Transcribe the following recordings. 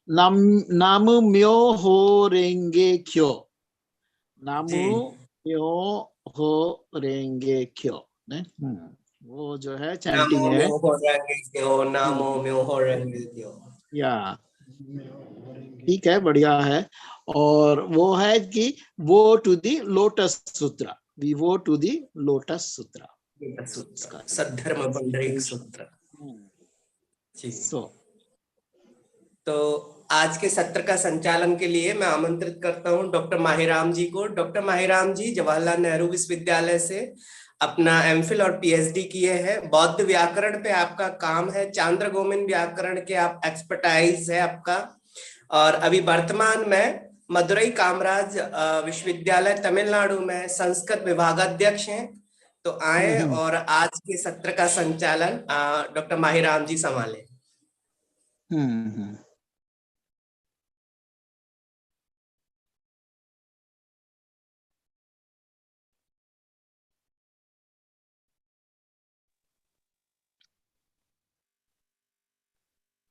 नामु म्यो हो रेंगे क्यो, नामु म्यो हो रेंगे क्यो, वो जो है चैंटिंग है। नामो म्यो हो रेंगे क्यो, या ठीक है, बढ़िया है। और वो है कि वो टू दी लोटस सूत्र, वी वो टू दी लोटस सूत्र, सद्धर्म पुंडरीक सूत्र। तो आज के सत्र का संचालन के लिए मैं आमंत्रित करता हूं डॉक्टर माहिराम जी को। डॉक्टर माहिराम जी जवाहरलाल नेहरू विश्वविद्यालय से अपना एमफिल और पीएचडी किए हैं। बौद्ध व्याकरण पे आपका काम है, चांद्र गोमिन व्याकरण के आप एक्सपर्टाइज है आपका, और अभी वर्तमान में मदुरई कामराज विश्वविद्यालय तमिलनाडु में संस्कृत विभागाध्यक्ष हैं। तो आए और आज के सत्र का संचालन डॉक्टर माहिराम जी संभाले।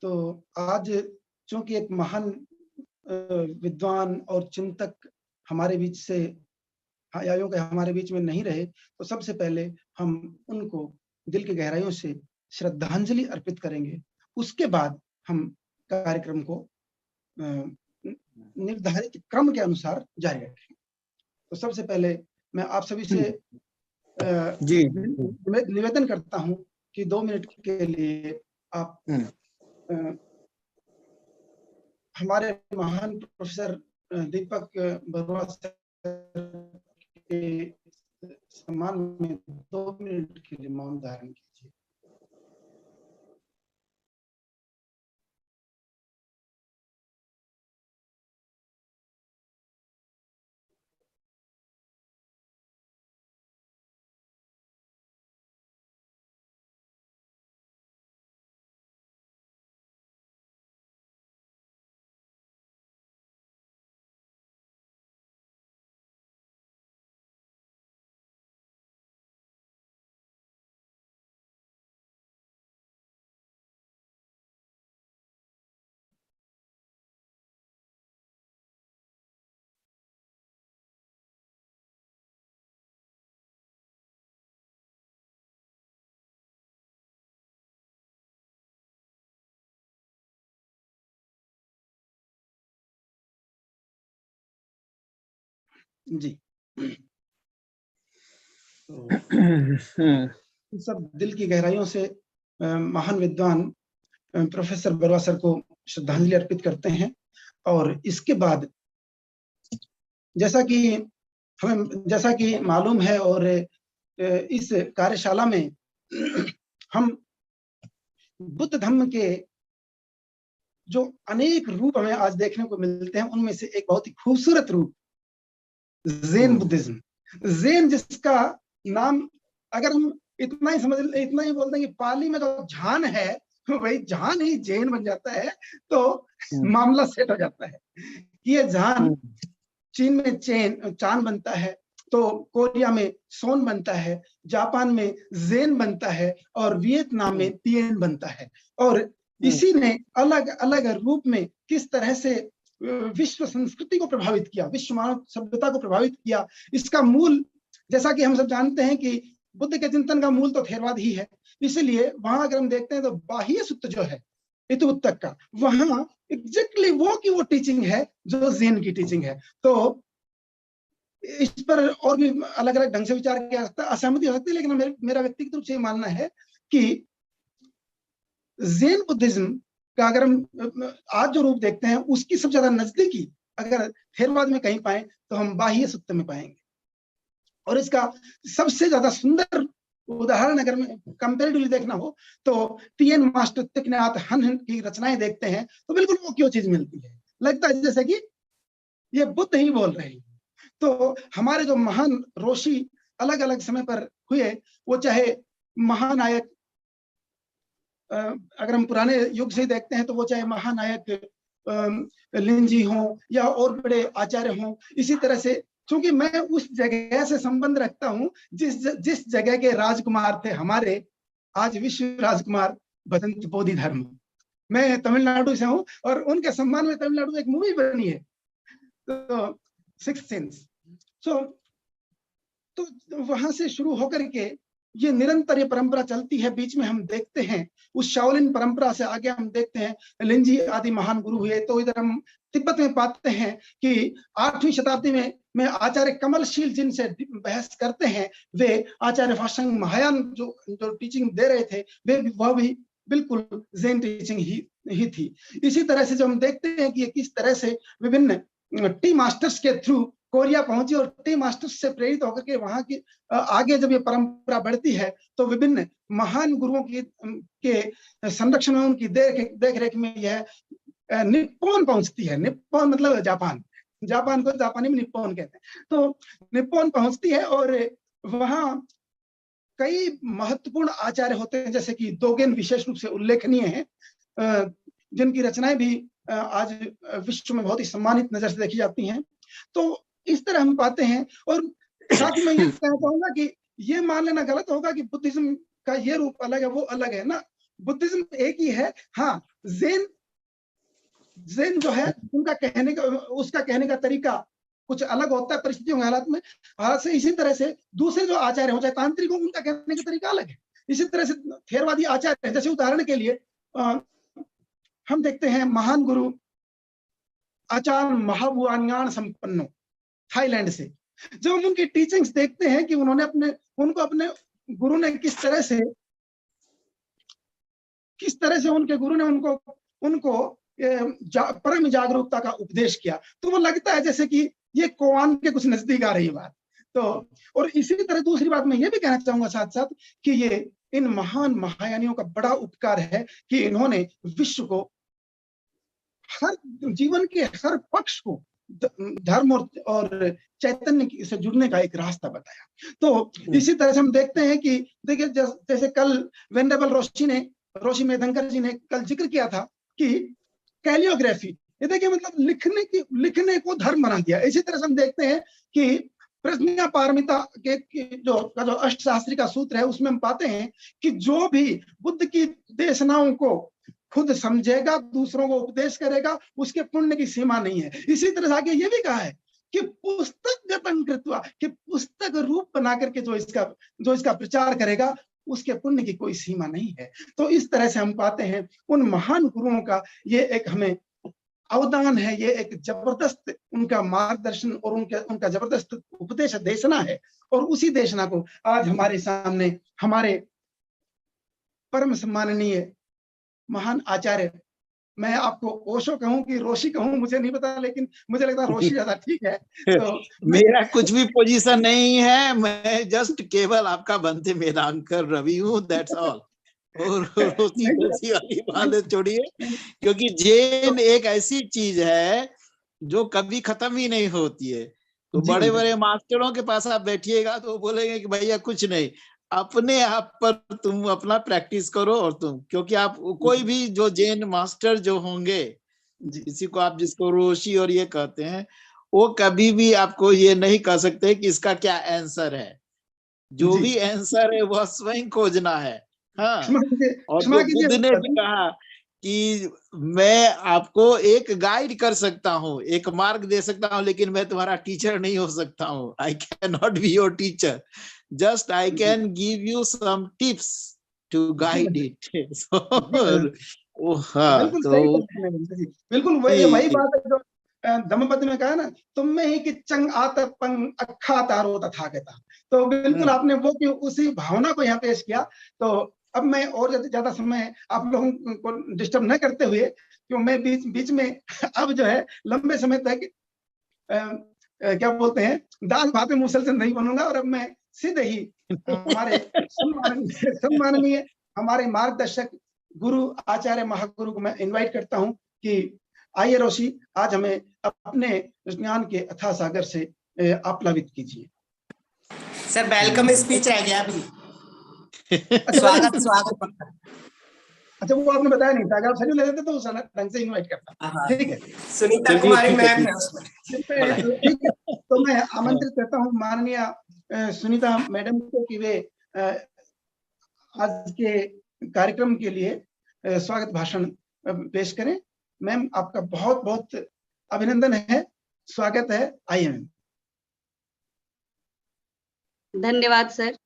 तो आज चूंकि एक महान विद्वान और चिंतक हमारे बीच से आयों के हमारे बीच में नहीं रहे, तो सबसे पहले हम उनको दिल की गहराइयों से श्रद्धांजलि अर्पित करेंगे। उसके बाद हम कार्यक्रम को निर्धारित क्रम के अनुसार जारी रखेंगे। तो सबसे पहले मैं आप सभी से निवेदन करता हूं कि 2 मिनट के लिए आप हमारे महान प्रोफेसर दीपक बरुआ के सम्मान में 2 मिनट के लिए मौन धारण कीजिए। जी, तो सब दिल की गहराइयों से महान विद्वान प्रोफेसर बरुआ सर को श्रद्धांजलि अर्पित करते हैं। और इसके बाद जैसा कि मालूम है, और इस कार्यशाला में हम बुद्ध धम्म के जो अनेक रूप हमें आज देखने को मिलते हैं, उनमें से एक बहुत ही खूबसूरत रूप ज़ेन बुद्धिज्म। ज़ेन जिसका नाम अगर हम इतना ही बोल दें कि पाली में तो झान है, वही झान ही जैन बन जाता है, तो मामला सेट हो जाता है। ये झान चीन में चान बनता है, तो कोरिया में सोन बनता है, जापान में ज़ेन बनता है, और वियतनाम में तिएन बनता है। और इसी ने अलग अलग रूप में किस तरह से विश्व संस्कृति को प्रभावित किया, विश्व मानव सभ्यता को प्रभावित किया। इसका मूल, जैसा कि हम सब जानते हैं कि बुद्ध के चिंतन का मूल तो थेरवाद ही है, इसलिए वहां अगर हम देखते हैं तो बाह्य सूत्र जो है इतुत्तक का, वहां एग्जैक्टली वो टीचिंग है जो ज़ेन की टीचिंग है। तो इस पर और भी अलग अलग ढंग से विचार किया जा सकता है, असहमति हो सकती है, लेकिन मेरा व्यक्तिगत रूप से मानना है कि ज़ेन बुद्धिज्म का अगर हम आज जो रूप देखते हैं, उसकी सबसे ज्यादा नजदीकी अगर थेरवाद में कहीं पाए तो हम बाह्य सूत्र में पाएंगे। और इसका सबसे ज्यादा सुंदर उदाहरण अगर कंपैरेटिवली देखना हो तो तिएन मास्टर तिकनाथ हन की रचनाएं देखते हैं तो बिल्कुल वो क्यों चीज मिलती है, लगता है जैसे कि ये बुद्ध ही बोल रहे हैं। तो हमारे जो महान ऋषि अलग अलग समय पर हुए, वो चाहे महानायक, अगर हम पुराने युग से देखते हैं तो वो चाहे महानायक लिंजी हो या और बड़े आचार्य हों, इसी तरह से क्योंकि मैं उस जगह से संबंध रखता हूं जिस जगह के राजकुमार थे हमारे आज विश्व राजकुमार बदंत बोधि धर्म। मैं तमिलनाडु से हूँ और उनके सम्मान में तमिलनाडु में एक मूवी बनी है, तो सिक्स्थ सेंस। तो वहां से शुरू होकर के ये निरंतर ये परंपरा चलती है। बीच में हम देखते हैं उस शाओलिन परंपरा से आगे हम देखते हैं लिंजी आदि महान गुरु हुए। तो इधर हम तिब्बत में पाते हैं कि 8वीं शताब्दी में आचार्य कमलशील जिनसे बहस करते हैं, वे आचार्य फाशंग महायान जो टीचिंग दे रहे थे, वह भी बिल्कुल ज़ेन टीचिंग ही थी। इसी तरह से जो हम देखते हैं कि किस तरह से विभिन्न टी मास्टर्स के थ्रू कोरिया पहुंची और टी मास्टर्स से प्रेरित होकर के वहां की आगे जब ये परंपरा बढ़ती है तो विभिन्न महान गुरुओं के संरक्षण में, उनकी देख रेख में यह निप्पॉन पहुंचती है। निप्पॉन मतलब जापान को जापानी में निप्पॉन कहते हैं। तो निप्पॉन पहुंचती है और वहां कई महत्वपूर्ण आचार्य होते हैं, जैसे कि दोगेन विशेष रूप से उल्लेखनीय है, जिनकी रचनाएं भी आज विश्व में बहुत ही सम्मानित नजर से देखी जाती हैं। तो इस तरह हम पाते हैं। और साथ ही मैं ये कहना चाहूंगा कि ये मान लेना गलत होगा कि बुद्धिज्म का ये रूप अलग है, वो अलग है ना। बुद्धिज्म एक ही है। हाँ, ज़ेन जो है उसका कहने का तरीका कुछ अलग होता है परिस्थितियों के हालात से। इसी तरह से दूसरे जो आचार्य हो, चाहे तांत्रिक हो, उनका कहने का तरीका अलग है। इसी तरह से थेरवादी आचार्य, जैसे उदाहरण के लिए हम देखते हैं महान गुरु आचार्य महाबुआन्यान संपन्नो थाईलैंड से। जब हम उनकी टीचिंग्स देखते हैं कि उनको अपने गुरु ने किस तरह से उनके गुरु ने उनको परम जागरूकता का उपदेश किया, तो वो लगता है जैसे कि ये कोआन के कुछ नजदीक आ रही बात। तो और इसी तरह दूसरी बात मैं ये भी कहना चाहूंगा साथ साथ कि ये इन महान महायानियों का बड़ा उपकार है कि इन्होंने विश्व को हर जीवन के हर पक्ष को धर्म और चैतन्य से जुड़ने का एक रास्ता बताया। तो इसी तरह से हम देखते हैं कि देखिए जैसे कल वेंडेबल रोशी मेधंकर जी ने कल जिक्र किया था कि कैलियोग्राफी, ये देखिए मतलब लिखने को धर्म बना दिया। इसी तरह से हम देखते हैं कि प्रज्ञा पारमिता के जो अष्टशास्त्री का सूत्र है, उसमें हम पाते हैं कि जो भी बुद्ध की देशनाओं को खुद समझेगा, दूसरों को उपदेश करेगा, उसके पुण्य की सीमा नहीं है। इसी तरह से आगे ये भी कहा है कि पुस्तक गतं कृत्वा, कि पुस्तक रूप बना करके जो इसका प्रचार करेगा, उसके पुण्य की कोई सीमा नहीं है। तो इस तरह से हम पाते हैं उन महान गुरुओं का ये एक हमें अवदान है, ये एक जबरदस्त उनका मार्गदर्शन और उनका जबरदस्त उपदेश देशना है। और उसी देशना को आज हमारे सामने हमारे परम सम्माननीय महान आचार्य, मैं आपको ओशो कहूं कि रोशी कहूं मुझे नहीं पता, लेकिन मुझे लगता है रोशी ज्यादा ठीक है। तो मेरा कुछ भी पोजीशन नहीं है, मैं जस्ट केवल आपका बनते वेदांकर रवि हूँ, दैट्स ऑल। और रोशी वाली बात छोड़िए, क्योंकि जैन एक ऐसी चीज है जो कभी खत्म ही नहीं होती है। तो बड़े बड़े मास्टरों के पास आप बैठिएगा तो बोलेंगे कि भैया कुछ नहीं, अपने आप पर तुम अपना प्रैक्टिस करो। और तुम, क्योंकि आप कोई भी जो जैन मास्टर जो होंगे, किसी को आप जिसको रोशी और ये कहते हैं, वो कभी भी आपको ये नहीं कह सकते कि इसका क्या आंसर है। जो भी आंसर है वह स्वयं खोजना है। हाँ, और जो बुद्ध ने भी कहा कि मैं आपको एक गाइड कर सकता हूँ, एक मार्ग दे सकता हूँ, लेकिन मैं तुम्हारा टीचर नहीं हो सकता हूँ। I can not be your teacher, just I can give you some tips to guide it. बिल्कुल वही बात है जो धम्मपद में कहा ना, तुम में ही कि चंग आत पंग अखा तारो तथा कहता। तो बिल्कुल आपने वो कि उसी भावना को यहाँ पेश किया। तो अब मैं और ज्यादा समय आप लोगों को डिस्टर्ब न करते हुए, क्यों मैं बीच में अब जो है लंबे समय तक क्या बोलते हैं, दाल भात में मुसलसल नहीं बनूंगा। और अब मैं सीधे ही हमारे सम्माननीय हमारे मार्गदर्शक गुरु आचार्य महागुरु को मैं इनवाइट करता हूं कि आइए रोशी, आज हमें अपने ज्ञान के अथाह सागर से आप्लावित कीजिए। सर वेलकम स्पीच रह गया अभी। स्वागत। अच्छा, वो आपने बताया नहीं था, अगर आप सही ले देते तो उस ढंग से इनवाइट करता। ठीक है, सुनीता कुमारी मैम है उसमें। ठीक है, तो मैं आमंत्रित करता हूँ माननीय सुनीता मैडम को कि वे आज के कार्यक्रम के लिए स्वागत भाषण पेश करें। मैम, आपका बहुत बहुत अभिनंदन है, स्वागत है। आइए मैम। धन्यवाद सर।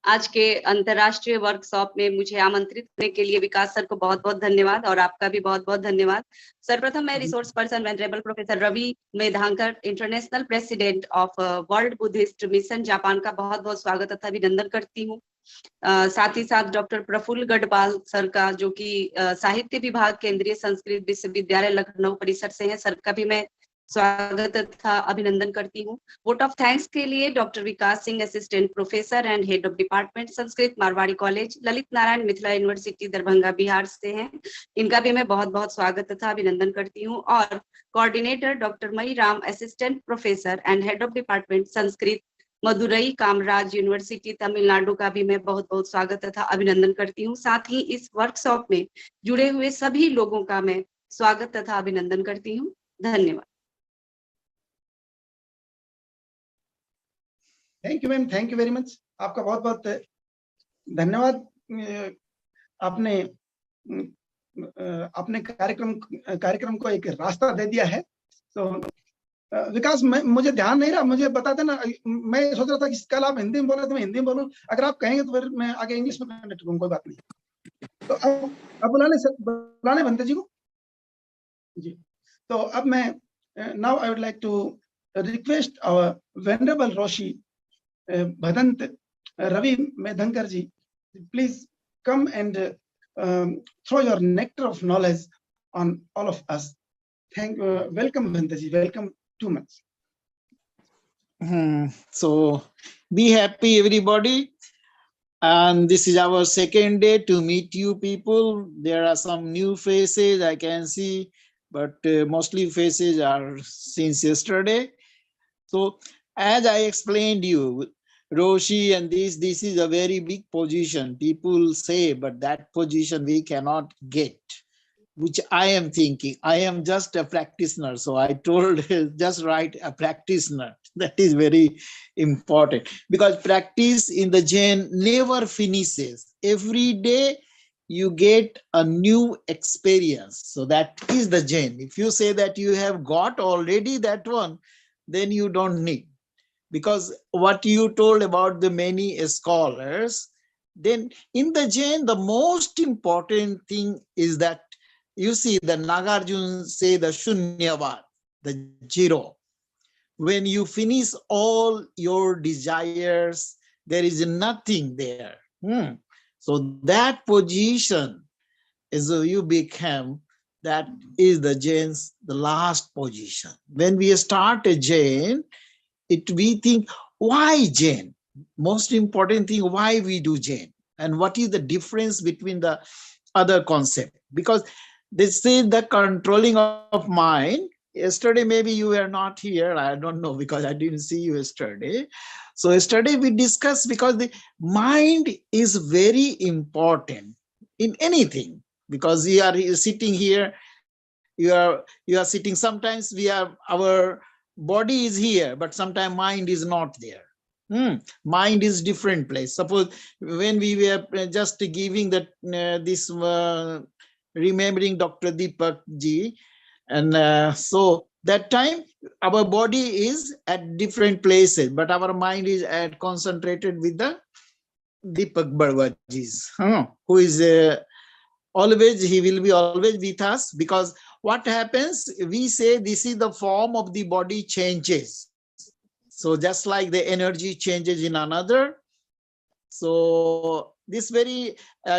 आज के अंतर्राष्ट्रीय वर्कशॉप में मुझे आमंत्रित करने के लिए विकास सर को बहुत बहुत धन्यवाद, और आपका भी बहुत बहुत धन्यवाद। सर्वप्रथम मैं resource person venerable professor Ravi Medhankar, international president of world Buddhist mission Japan का बहुत बहुत स्वागत तथा अभिनंदन करती हूँ। साथ ही साथ डॉक्टर प्रफुल्ल गढ़पाल सर का, जो कि साहित्य विभाग केंद्रीय संस्कृत विश्वविद्यालय लखनऊ परिसर से हैं, सर का भी मैं स्वागत तथा अभिनंदन करती हूँ। वोट ऑफ थैंक्स के लिए doctor Vikas Singh, assistant professor and head of department Sanskrit, Marwari college, Lalit Narayan Mithila university Darbhanga Bihar से हैं, इनका भी मैं बहुत बहुत स्वागत तथा अभिनंदन करती हूँ। और coordinator doctor Mai Ram, assistant professor and head of department Sanskrit, Madurai Kamaraj University Tamil Nadu का भी मैं बहुत बहुत स्वागत तथा अभिनंदन करती हूँ। साथ ही इस वर्कशॉप में जुड़े हुए सभी लोगों का मैं स्वागत तथा अभिनंदन करती हूँ। धन्यवाद। Thank you ma'am, thank you very much. आपका बहुत बहुत धन्यवाद। आपने अपने कार्यक्रम को एक रास्ता दे दिया है। तो विकास, मुझे ध्यान नहीं रहा, मुझे बता देना। मैं सोच रहा था कि कल आप हिंदी में बोले तो मैं हिंदी में बोलूं, अगर आप कहेंगे तो फिर मैं आगे इंग्लिश में कनेक्ट करूँ, कोई बात नहीं। तो अब बुलाने भंते जी को जी। तो अब मैं now I would like to request our venerable Roshi Bhadant Ravi Medhankar ji, please come and throw your nectar of knowledge on all of us. Welcome Bhadant ji, welcome too much. So be happy everybody, and this is our second day to meet you people. There are some new faces I can see, but mostly faces are since yesterday. So as I explained you, Roshi and this is a very big position. People say, but that position we cannot get, which I am thinking. I am just a practitioner. So I told just write a practitioner. That is very important, because practice in the Jain never finishes. Every day you get a new experience. So that is the Jain. If you say that you have got already that one, then you don't need. Because what you told about the many scholars, then in the Jain, the most important thing is that you see the Nagarjuna say the Shunyavad, the zero. When you finish all your desires, there is nothing there. So that position is you become, that is the Jain's, the last position. When we start a Jain, we think, why Jain? Most important thing, why we do Jain? And what is the difference between the other concept? Because they say the controlling of mind. Yesterday, maybe you were not here. I don't know, because I didn't see you yesterday. So yesterday we discussed, because the mind is very important in anything. Because you are sitting here, you are sitting. Sometimes we are, our body is here, but sometimes mind is not there. Mind is different place. Suppose when we were just giving that remembering Dr. Deepak ji, and so that time our body is at different places, but our mind is concentrated with the Deepak Barwaji's, who is always, he will be always with us. Because what happens, we say this is the form of the body changes. So just like the energy changes in another. So this very,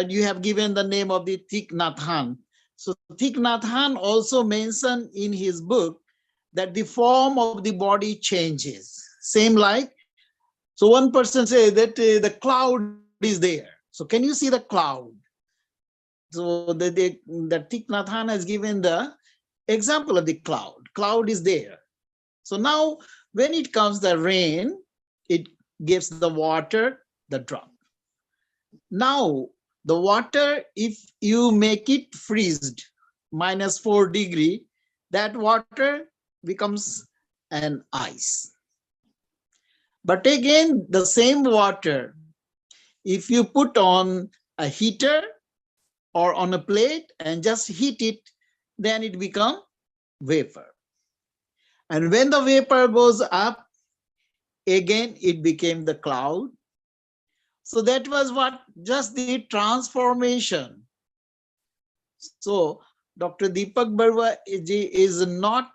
you have given the name of the Thich Nhat Hanh. So Thich Nhat Hanh also mentioned in his book that the form of the body changes. Same like, so one person says that the cloud is there. So can you see the cloud? So the Thich Nhat Hanh has given the example of the cloud. Cloud is there. So now when it comes the rain, it gives the water, the drop. Now the water, if you make it freezed, -4 degrees, that water becomes an ice. But again, the same water, if you put on a heater, or on a plate and just heat it, then it becomes vapor. And when the vapor goes up, again it became the cloud. So that was what just the transformation. So Dr. Deepak Barwa is not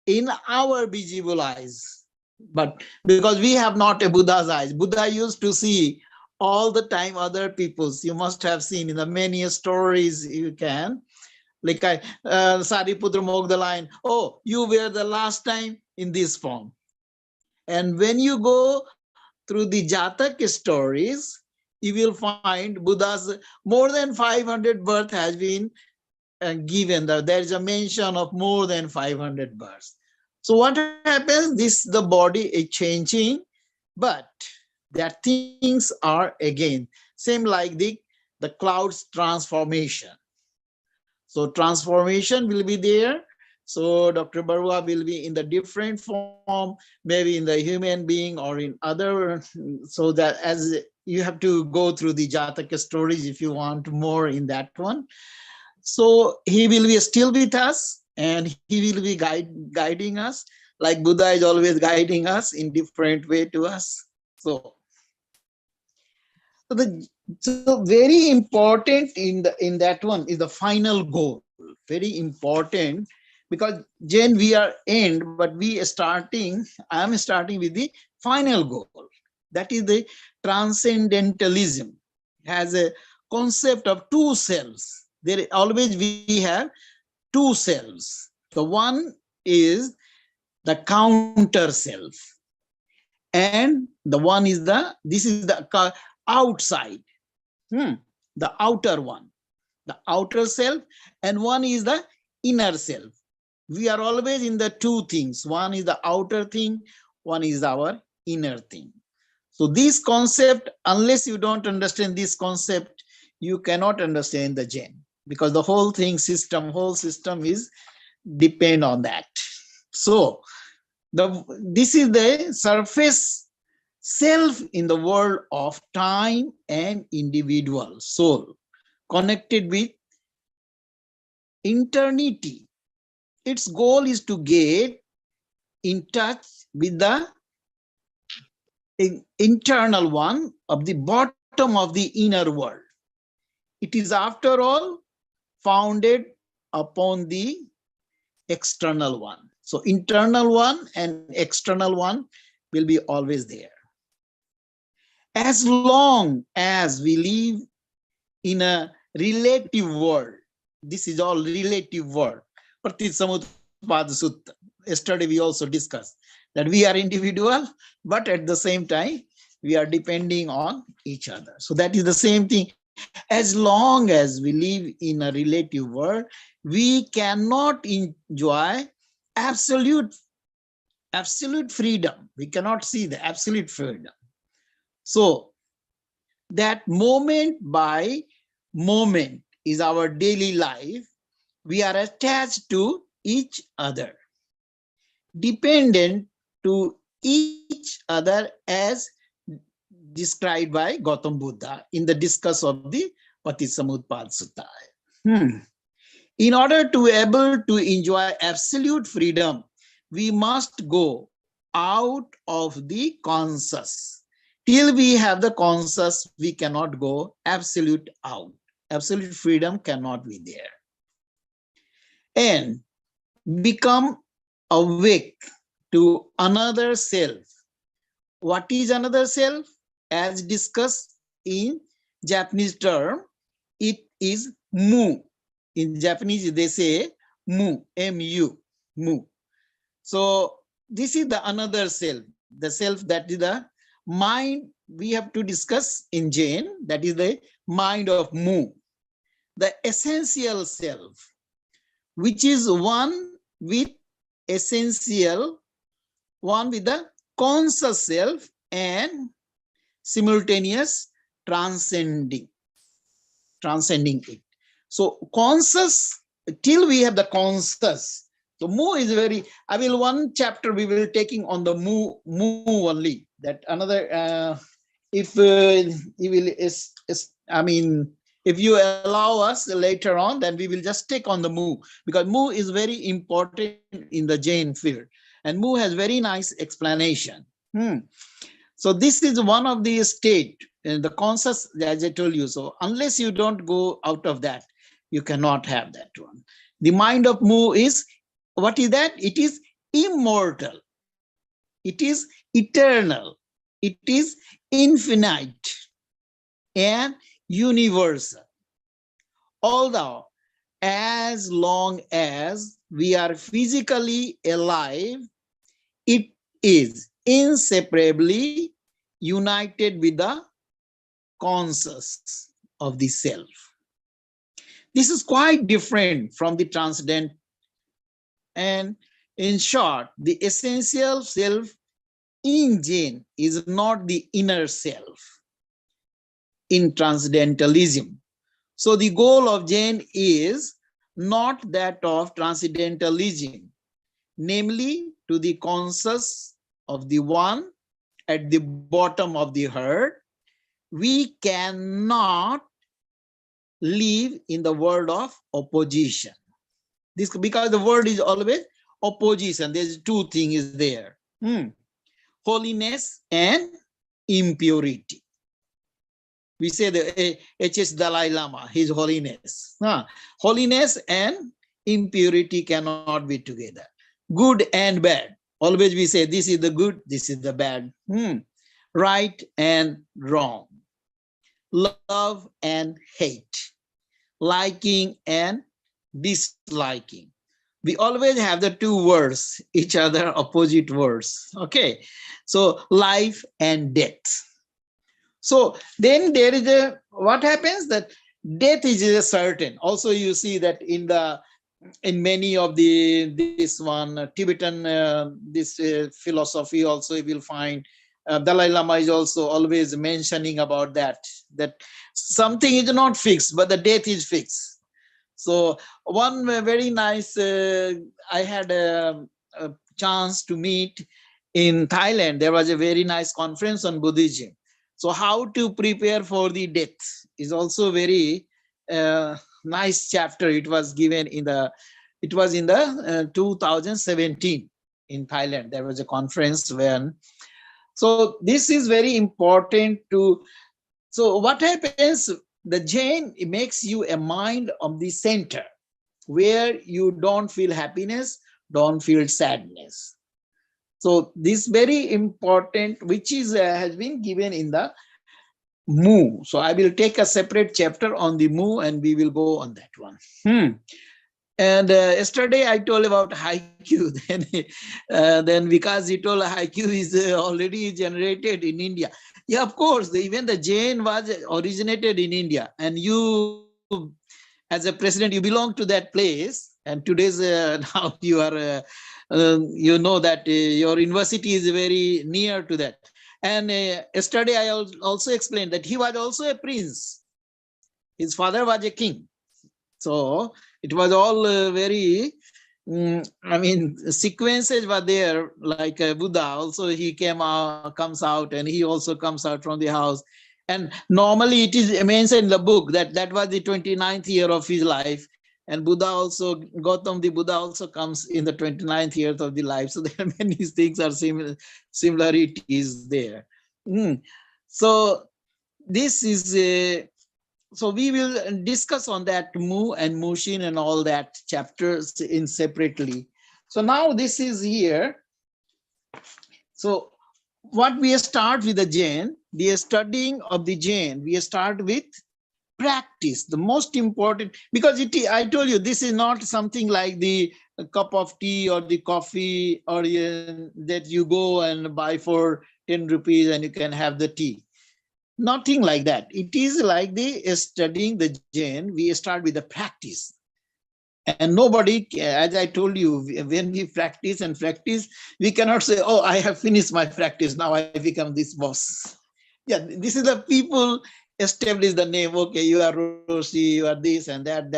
in our visible eyes, but because we have not a Buddha's eyes. Buddha used to see all the time other people's. You must have seen in the many stories you can. Like Sariputra Mogdha line, oh, you were the last time in this form. And when you go through the Jatak stories, you will find Buddha's more than 500 birth has been given. There is a mention of more than 500 births. So what happens? The body is changing, but their things are again same like the cloud's transformation. So transformation will be there. So Dr. Barwa will be in the different form, maybe in the human being or in other, so that as you have to go through the Jataka stories if you want more in that one. So he will be still with us and he will be guiding us, like Buddha is always guiding us in different way to us. So very important in that one is the final goal. Very important, because Jain we are end, but I am starting with the final goal. That is the transcendentalism. Has a concept of two selves. There always we have two selves. The one is the counter self, and the one is this is the outside, the outer one, the outer self, and one is the inner self. We are always in the two things. One is the outer thing, one is our inner thing. So this concept, unless you don't understand this concept, you cannot understand the Jain, because the whole system is depend on that. So this is the surface self in the world of time and individual soul, connected with eternity. Its goal is to get in touch with the internal one of the bottom of the inner world. It is, after all, founded upon the external one. So internal one and external one will be always there. As long as we live in a relative world, this is all relative world. Pratitsamutpada Sutta. Yesterday we also discussed that we are individual, but at the same time, we are depending on each other. So that is the same thing. As long as we live in a relative world, we cannot enjoy absolute freedom. We cannot see the absolute freedom. So that moment by moment is our daily life. We are attached to each other, dependent to each other, as described by Gautam Buddha in the discuss of the Patisamutpad Sutta. In order to be able to enjoy absolute freedom, we must go out of the conscious. Till we have the conscious, we cannot go absolute out. Absolute freedom cannot be there. And become awake to another self. What is another self? As discussed in Japanese term, it is mu. In Japanese, they say mu, M-U, mu. So this is the another self, the self that is the mind we have to discuss in Jain, that is the mind of mu, the essential self, which is one with essential, one with the conscious self and simultaneous transcending it. So conscious, till we have the conscious. So mu is very, one chapter we will taking on the mu only. That another, if you will, if you allow us later on, then we will just take on the Mu, because Mu is very important in the Jain field. And Mu has very nice explanation. So this is one of the state, the conscious, as I told you. So unless you don't go out of that, you cannot have that one. The mind of Mu is, what is that? It is immortal. It is eternal. It is infinite and universal. Although, as long as we are physically alive, it is inseparably united with the conscious of the self. This is quite different from the transcendent. And in short, the essential self in Jain is not the inner self in transcendentalism. So the goal of Jain is not that of transcendentalism, namely to the conscious of the one at the bottom of the herd. We cannot live in the world of opposition. This, because the word is always opposition. There's two things there. Holiness and impurity. We say the H.S. Dalai Lama, His Holiness. Holiness and impurity cannot be together. Good and bad. Always we say this is the good, this is the bad. Right and wrong. Love and hate. Liking and disliking. We always have the two words, each other opposite words. Okay. So life and death. So then there is a, what happens that death is a certain. Also you see that in many of this one Tibetan philosophy also you will find Dalai Lama is also always mentioning about that something is not fixed, but the death is fixed. So one very nice, I had a chance to meet in Thailand. There was a very nice conference on Buddhism. So how to prepare for the death is also very nice chapter. It was given in the 2017 in Thailand. There was a conference when, so this is very important to, so what happens, the Jain, it makes you a mind of the center where you don't feel happiness, don't feel sadness. So this very important, which is has been given in the Mu. So I will take a separate chapter on the Mu and we will go on that one. And yesterday I told about haiku. Then because he told haiku is already generated in India. Yeah, of course, even the Jain was originated in India. And you, as a president, you belong to that place. And today's now you are, you know that your university is very near to that. And yesterday I also explained that he was also a prince. His father was a king. So it was all very, I mean, sequences were there, like Buddha also, he comes out and he also comes out from the house. And normally it is mentioned in the book that was the 29th year of his life. And Buddha also, Gautam the Buddha also comes in the 29th year of the life. So there are many things are similarities there. So this is so we will discuss on that Mu and Mushin and all that chapters in separately. So now this is here. So what we start with the Jain, the studying of the Jain, we start with practice, the most important, because I told you, this is not something like the cup of tea or the coffee or that you go and buy for 10 rupees and you can have the tea. Nothing like that. It is like the studying the Jain, we start with the practice. And nobody, as I told you, when we practice, we cannot say, oh, I have finished my practice, now I become this boss. Yeah, this is the people establish the name. Okay, you are Roshi, you are this and that,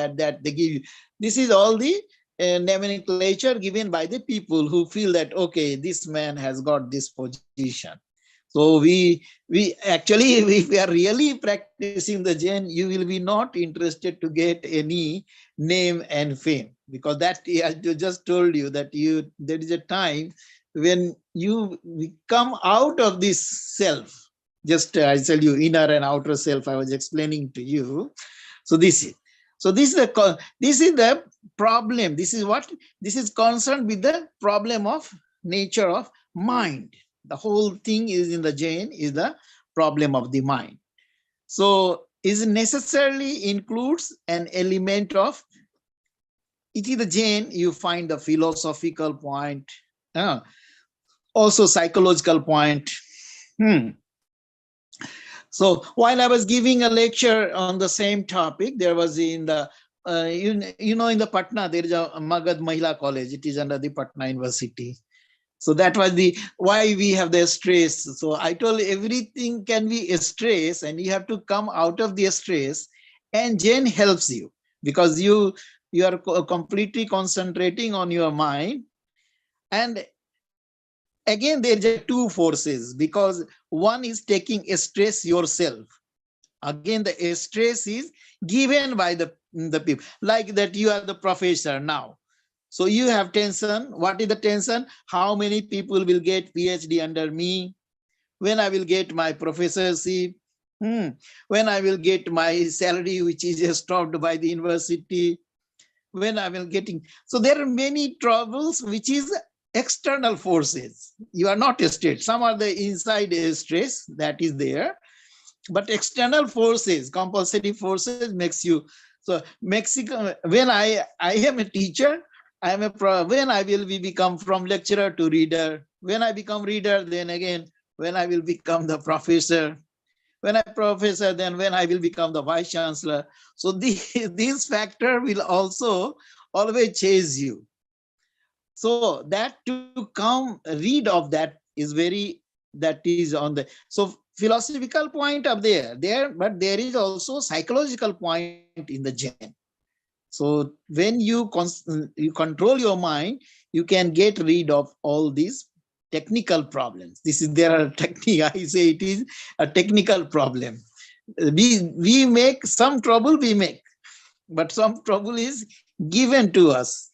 they give you. This is all the nomenclature given by the people who feel that, okay, this man has got this position. So we actually, if we are really practicing the Jain, you will be not interested to get any name and fame, because that I just told you that there is a time when you come out of this self. Just I tell you, inner and outer self. I was explaining to you. So this is the problem. This is concerned with the problem of nature of mind. The whole thing is in the Jain is the problem of the mind. So it necessarily includes an element of, it is the Jain, you find the philosophical point, also psychological point. So while I was giving a lecture on the same topic, there was in the, you know, in the Patna, there is a Magad Mahila College. It is under the Patna University. So that was why we have the stress. So I told everything can be a stress, and you have to come out of the stress, and Jain helps you, because you are completely concentrating on your mind. And again, there are two forces, because one is taking a stress yourself. Again, the stress is given by the people, like that you are the professor now. So you have tension. What is the tension? How many people will get PhD under me? When I will get my professorship? When I will get my salary, which is stopped by the university? When I will getting? So there are many troubles, which is external forces. You are not a state. Some are the inside stress that is there, but external forces, compulsory forces makes you. So Mexico, when I am a teacher, when I will become from lecturer to reader. When I become reader, then again, when I will become the professor. When I professor, then when I will become the vice chancellor. So this factor will also always chase you. So that to come rid of that is that is on the, so philosophical point up there, but there is also psychological point in the Jain. So when you control your mind, you can get rid of all these technical problems. There are technique. I say it is a technical problem. We make some trouble, but some trouble is given to us,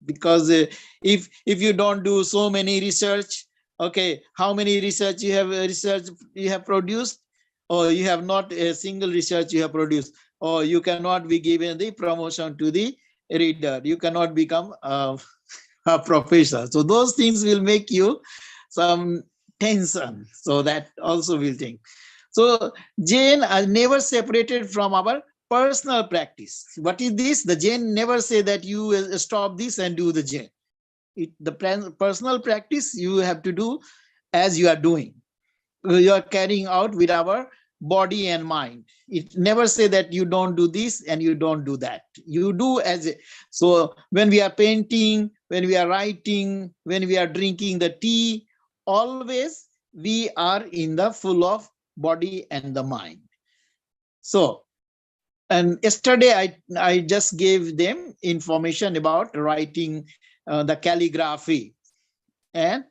because if you don't do so many research, okay, how many research you have produced, or you have not a single research you have produced, or you cannot be given the promotion to the reader, you cannot become a professor. So those things will make you some tension. So that also will think. So Jain are never separated from our personal practice. What is this? The Jain never say that you stop this and do the Jain. The personal practice you have to do as you are doing. You are carrying out with our body and mind. It never say that you don't do this and you don't do that. You do as so when we are painting, when we are writing, when we are drinking the tea, always we are in the full of body and the mind. So, and yesterday I just gave them information about writing the calligraphy, and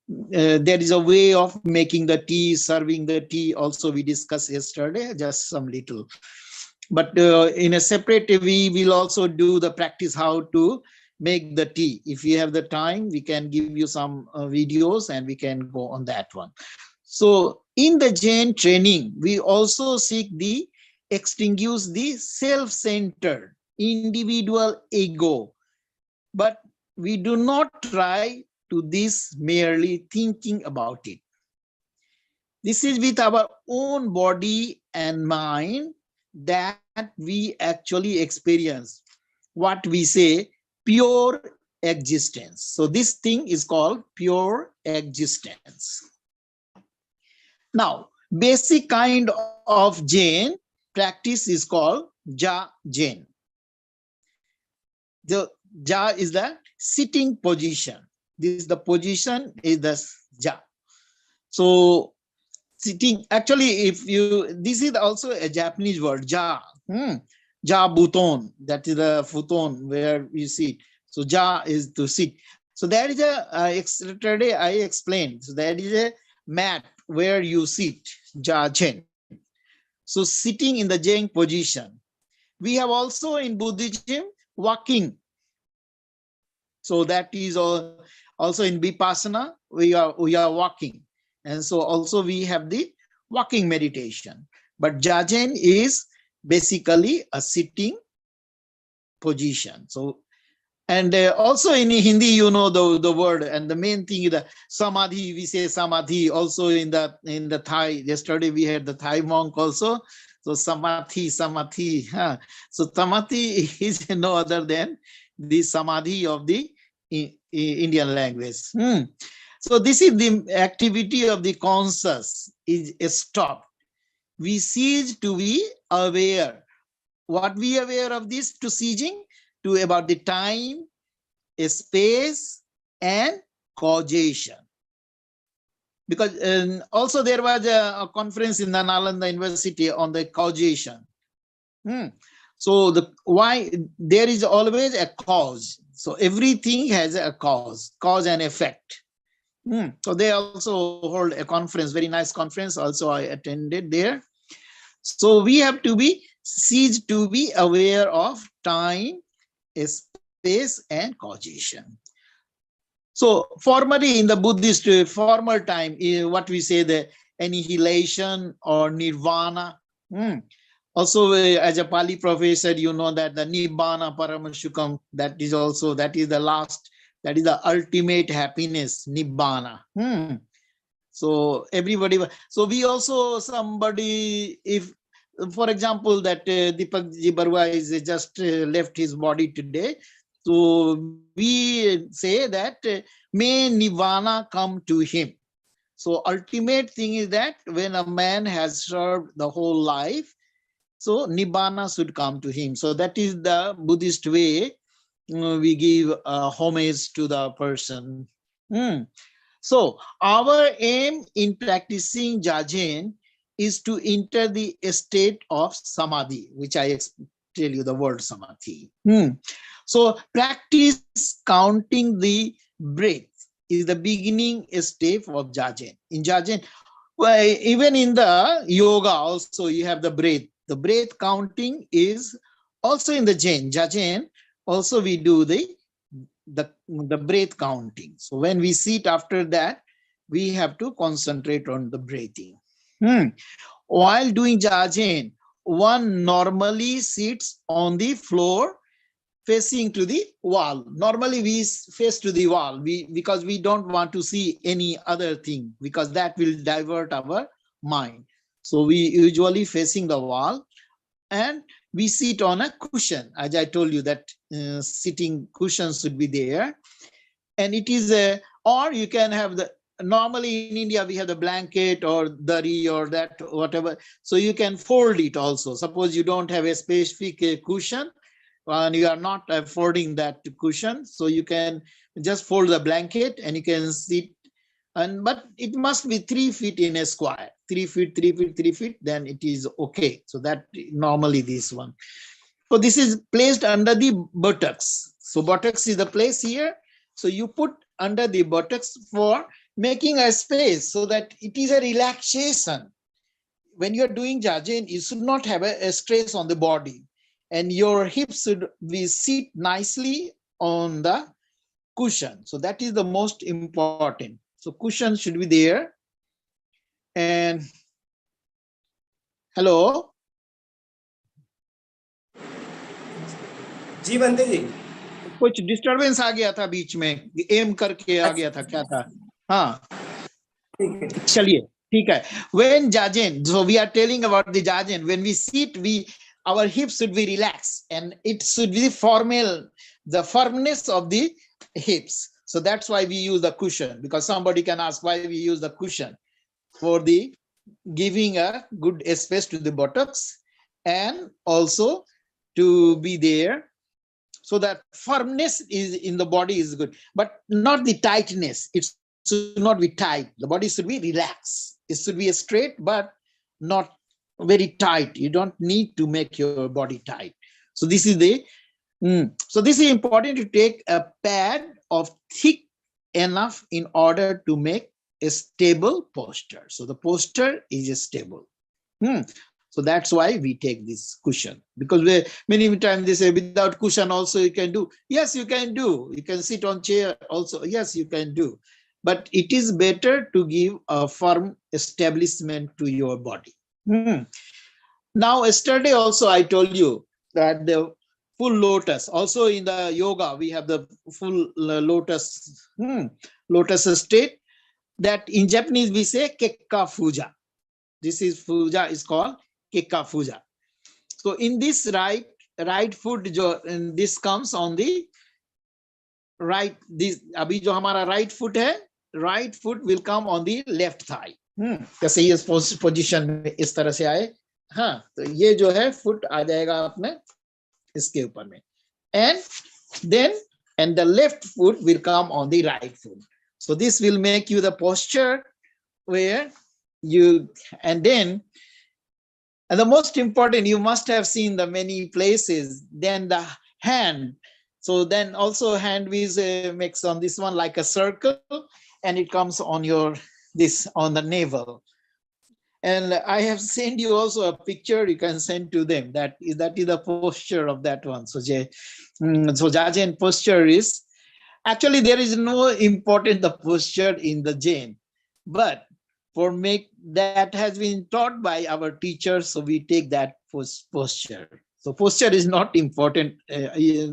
there is a way of making the tea, serving the tea. Also, we discussed yesterday, just some little. But in a separate, we will also do the practice how to make the tea. If you have the time, we can give you some videos and we can go on that one. So in the Jain training, we also seek the extinguish the self-centered individual ego, but we do not try to this merely thinking about it. This is with our own body and mind that we actually experience what we say pure existence. So this thing is called pure existence. Now, basic kind of Jain practice is called JAJEN. The Ja is the sitting position. This is the position is the Ja. So sitting, actually, if you, this is also a Japanese word, Ja. Ja buton, that is the futon where you sit. So Ja is to sit. So there is a, yesterday I explained, so there is a mat where you sit, JAJEN. So sitting in the Jeng position. We have also in Buddhism walking. So that is also in Vipassana, we are walking. And so also we have the walking meditation. But JAJEN is basically a sitting position. So, and also in Hindi, you know the word, and the main thing is the samadhi. We say samadhi. Also in the Thai, yesterday we had the Thai monk also. So samadhi. Huh? So samadhi is no other than the samadhi of the Indian language. So this is the activity of the conscious is stopped. We cease to be aware. What we are aware of this to ceasing? To about the time, space, and causation. Because also there was a conference in the Nalanda University on the causation. So why there is always a cause. So everything has a cause and effect. So they also hold a conference, very nice conference. Also I attended there. So we have to be ceased to be aware of time, space, and causation. So formerly in the Buddhist former time, what we say the annihilation or nirvana. Also as a Pali professor, you know that the nibbana paramashukam, that is the last, that is the ultimate happiness, nibbana. So everybody, so we also somebody, if for example that Deepak Ji Barua is just left his body today, so we say that may nirvana come to him. So ultimate thing is that when a man has served the whole life, so nibbana should come to him. So that is the Buddhist way we give homage to the person. So our aim in practicing JAJEN is to enter the state of samadhi, which I tell you the word samadhi. So practice counting the breath is the beginning step of JAJEN. In JAJEN, well, even in the yoga also you have the breath. The breath counting is also in the JAJEN. Also we do the breath counting. So when we sit after that, we have to concentrate on the breathing. While doing JAJEN, one normally sits on the floor facing to the wall. Normally we face to the wall because we don't want to see any other thing, because that will divert our mind. So we usually facing the wall, and we sit on a cushion. As I told you that sitting cushion should be there. And it is or you can have normally in India we have the blanket or dari or that whatever. So you can fold it also. Suppose you don't have a specific cushion and you are not affording that cushion, so you can just fold the blanket and you can sit. But it must be 3 feet in a square, 3 feet, 3 feet, 3 feet, then it is okay. So that normally this one. So this is placed under the buttocks. So buttocks is the place here. So you put under the buttocks for making a space so that it is a relaxation. When you're doing JAJEN, you should not have a stress on the body, and your hips should be sit nicely on the cushion. So that is the most important. So cushion should be there. And hello. जी बनते जी, कुछ disturbance आ गया था बीच में, M करके आ गया था, क्या था? हाँ, चलिए ठीक है. When JAJEN, so we are telling about the JAJEN. When we sit, our hips should be relaxed, and it should be formal, the firmness of the hips. So that's why we use the cushion, because somebody can ask why we use the cushion. For the giving a good space to the buttocks, and also to be there, so that firmness is in the body is good, but not the tightness. It should not be tight. The body should be relaxed. It should be straight, but not very tight. You don't need to make your body tight. So this is the so this is important to take a pad of thick enough in order to make a stable posture. So the posture is stable. So that's why we take this cushion, because many times they say without cushion also you can do. Yes, you can do. You can sit on chair also. Yes, you can do. But it is better to give a firm establishment to your body. Now, yesterday also I told you that the full lotus, also in the yoga, we have the full lotus, lotus state, that in Japanese we say kekka fuja. This is puja is called kekka puja. So in this right foot, and this comes on the right, this abhi jo hamara right foot hai, right foot will come on the left thigh. जैसे ये position में इस तरह से आए, हाँ, तो ये जो है फुट आ जाएगा अपने इसके ऊपर में, and the left foot will come on the right foot. So this will make you the posture where you, and then, and the most important, you must have seen the many places, then the hand. So then also hand is makes on this one like a circle, and it comes on your, this on the navel. And I have sent you also a picture, you can send to them. That is the posture of that one. So Jajen posture is, actually there is no important the posture in the Jain, but for make that has been taught by our teachers, so we take that posture. So posture is not important.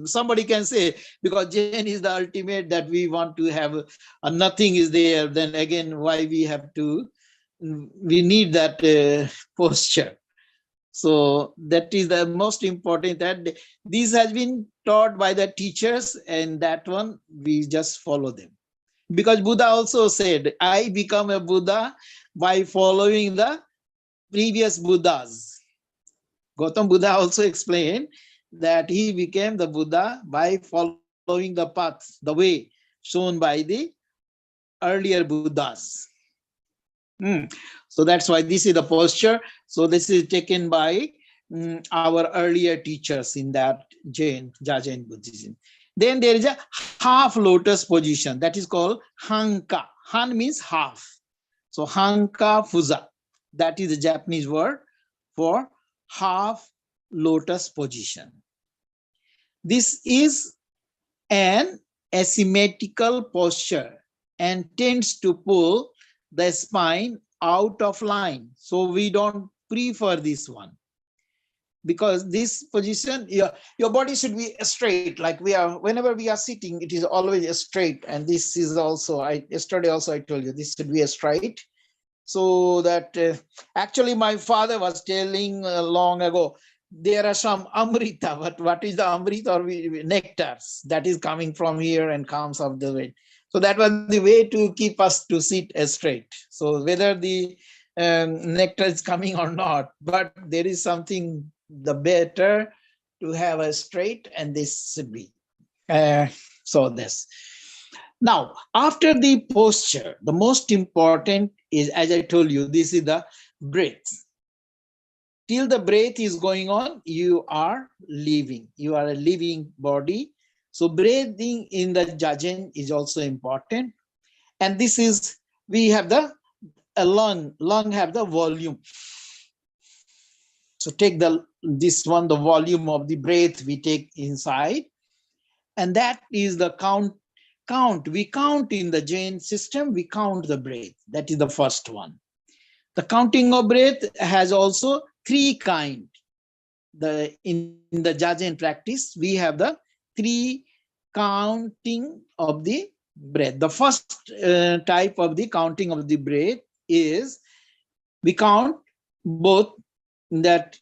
Somebody can say, because Jain is the ultimate, that we want to have nothing is there, then again why we have to, we need that posture. So that is the most important, that this has been taught by the teachers, and that one we just follow them. Because Buddha also said, I become a Buddha by following the previous Buddhas. Gautam Buddha also explained that he became the Buddha by following the path, the way shown by the earlier Buddhas. So that's why this is the posture. So this is taken by our earlier teachers in that JAJEN Buddhism. Then there is a half lotus position that is called hanka. Han means half. So hanka fuza, that is the Japanese word for half lotus position. This is an asymmetrical posture and tends to pull the spine out of line. So we don't prefer this one, because this position, your body should be straight, like we are, whenever we are sitting, it is always straight. And this is also, yesterday also I told you, this should be straight. So that actually my father was telling long ago, there are some amrita, but what is the amrita or nectars that is coming from here and comes up the way. So that was the way to keep us to sit straight. So whether the nectar is coming or not, but there is something the better to have a straight, and this should be. So this. Now, after the posture, the most important is, as I told you, this is the breath. Till the breath is going on, you are living. You are a living body. So breathing in the Jajen is also important. And this is, we have the lung have the volume. So take this one, the volume of the breath we take inside. And that is the count. We count in the Jain system, we count the breath. That is the first one. The counting of breath has also three kinds. In the Jajen practice, we have the three counting of the breath. The first type of the counting of the breath is, we count both, that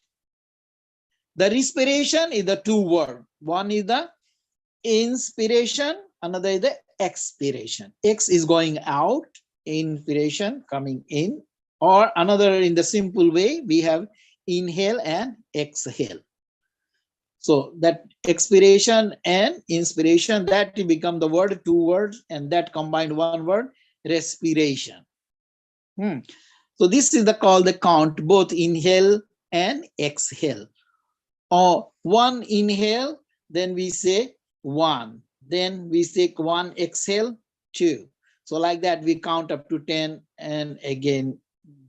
the respiration is the two words. One is the inspiration, another is the expiration. X is going out, inspiration coming in, or another, in the simple way, we have inhale and exhale. So that expiration and inspiration, that become the word, two words, and that combined one word, respiration. So this is called the count, both inhale and exhale. Or one inhale, then we say one. Then we take one exhale, two. So like that, we count up to 10 and again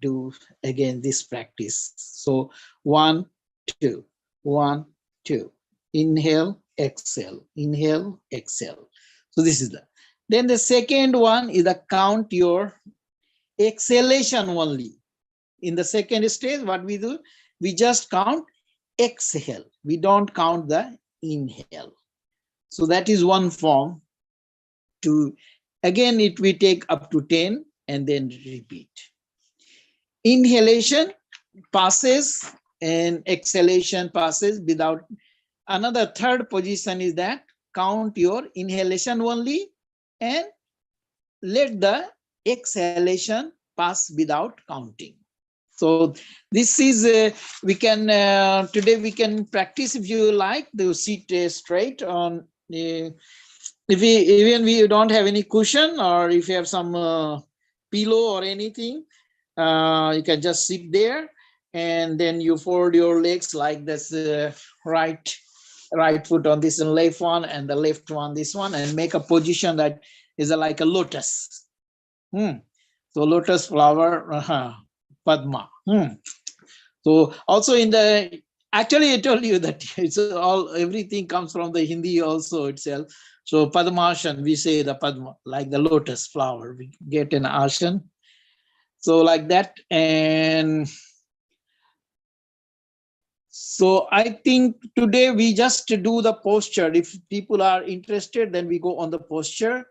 do this practice. So 1, 2, 1, 2. Inhale, exhale, inhale, exhale. So this is the. Then the second one is the count your exhalation only. In the second stage, what we do, we just count exhale. We don't count the inhale. So that is one form. To again, it we take up to 10 and then repeat. Inhalation passes and exhalation passes without. Another third position is that count your inhalation only and let the exhalation pass without counting. So this is we can today we can practice, if you like, to sit straight on. If we don't have any cushion, or if you have some pillow or anything, you can just sit there, and then you fold your legs like this, right foot on this and left one, and the left one this one, and make a position that is like a lotus. So lotus flower, Padma. So also in the, actually I told you that it's all, everything comes from the Hindi also itself. So Padmashan, we say the Padma, like the lotus flower, we get an ashan. So like that. And so I think today we just do the posture. If people are interested, then we go on the posture.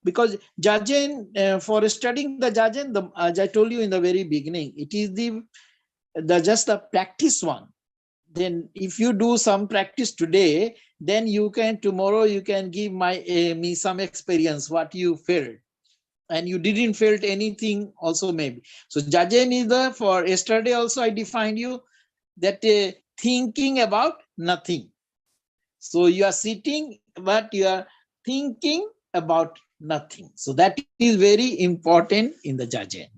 Because JAJEN, for studying the JAJEN, as I told you in the very beginning, it is just the practice one. Then if you do some practice today, then you can, tomorrow you can give me some experience, what you felt. And you didn't felt anything also maybe. So JAJEN is the, for yesterday also I defined you, that thinking about nothing. So you are sitting, but you are thinking about nothing. So that is very important in the JAJEN.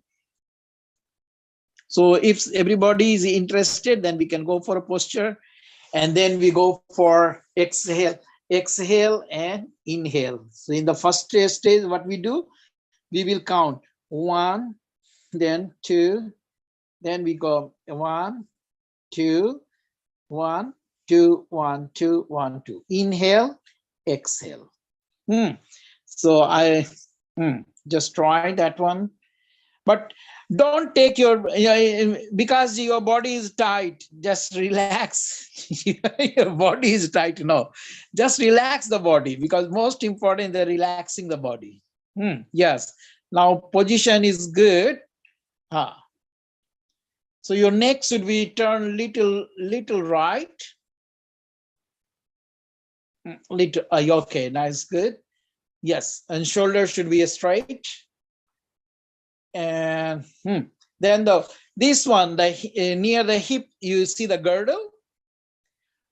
So if everybody is interested, then we can go for a posture, and then we go for exhale and inhale. So in the first stage, what we do, we will count 1, then 2, then we go 1, 2, 1, 2, 1, 2, 1, 2. Inhale, exhale. So I just try that one, but don't take your, because your body is tight, just relax. Your body is tight. No, just relax the body, because most important, they're relaxing the body. Yes. Now position is good. So your neck should be turned little right. Little, okay, nice, good. Yes, and shoulder should be straight. And then this one, near the hip, you see the girdle.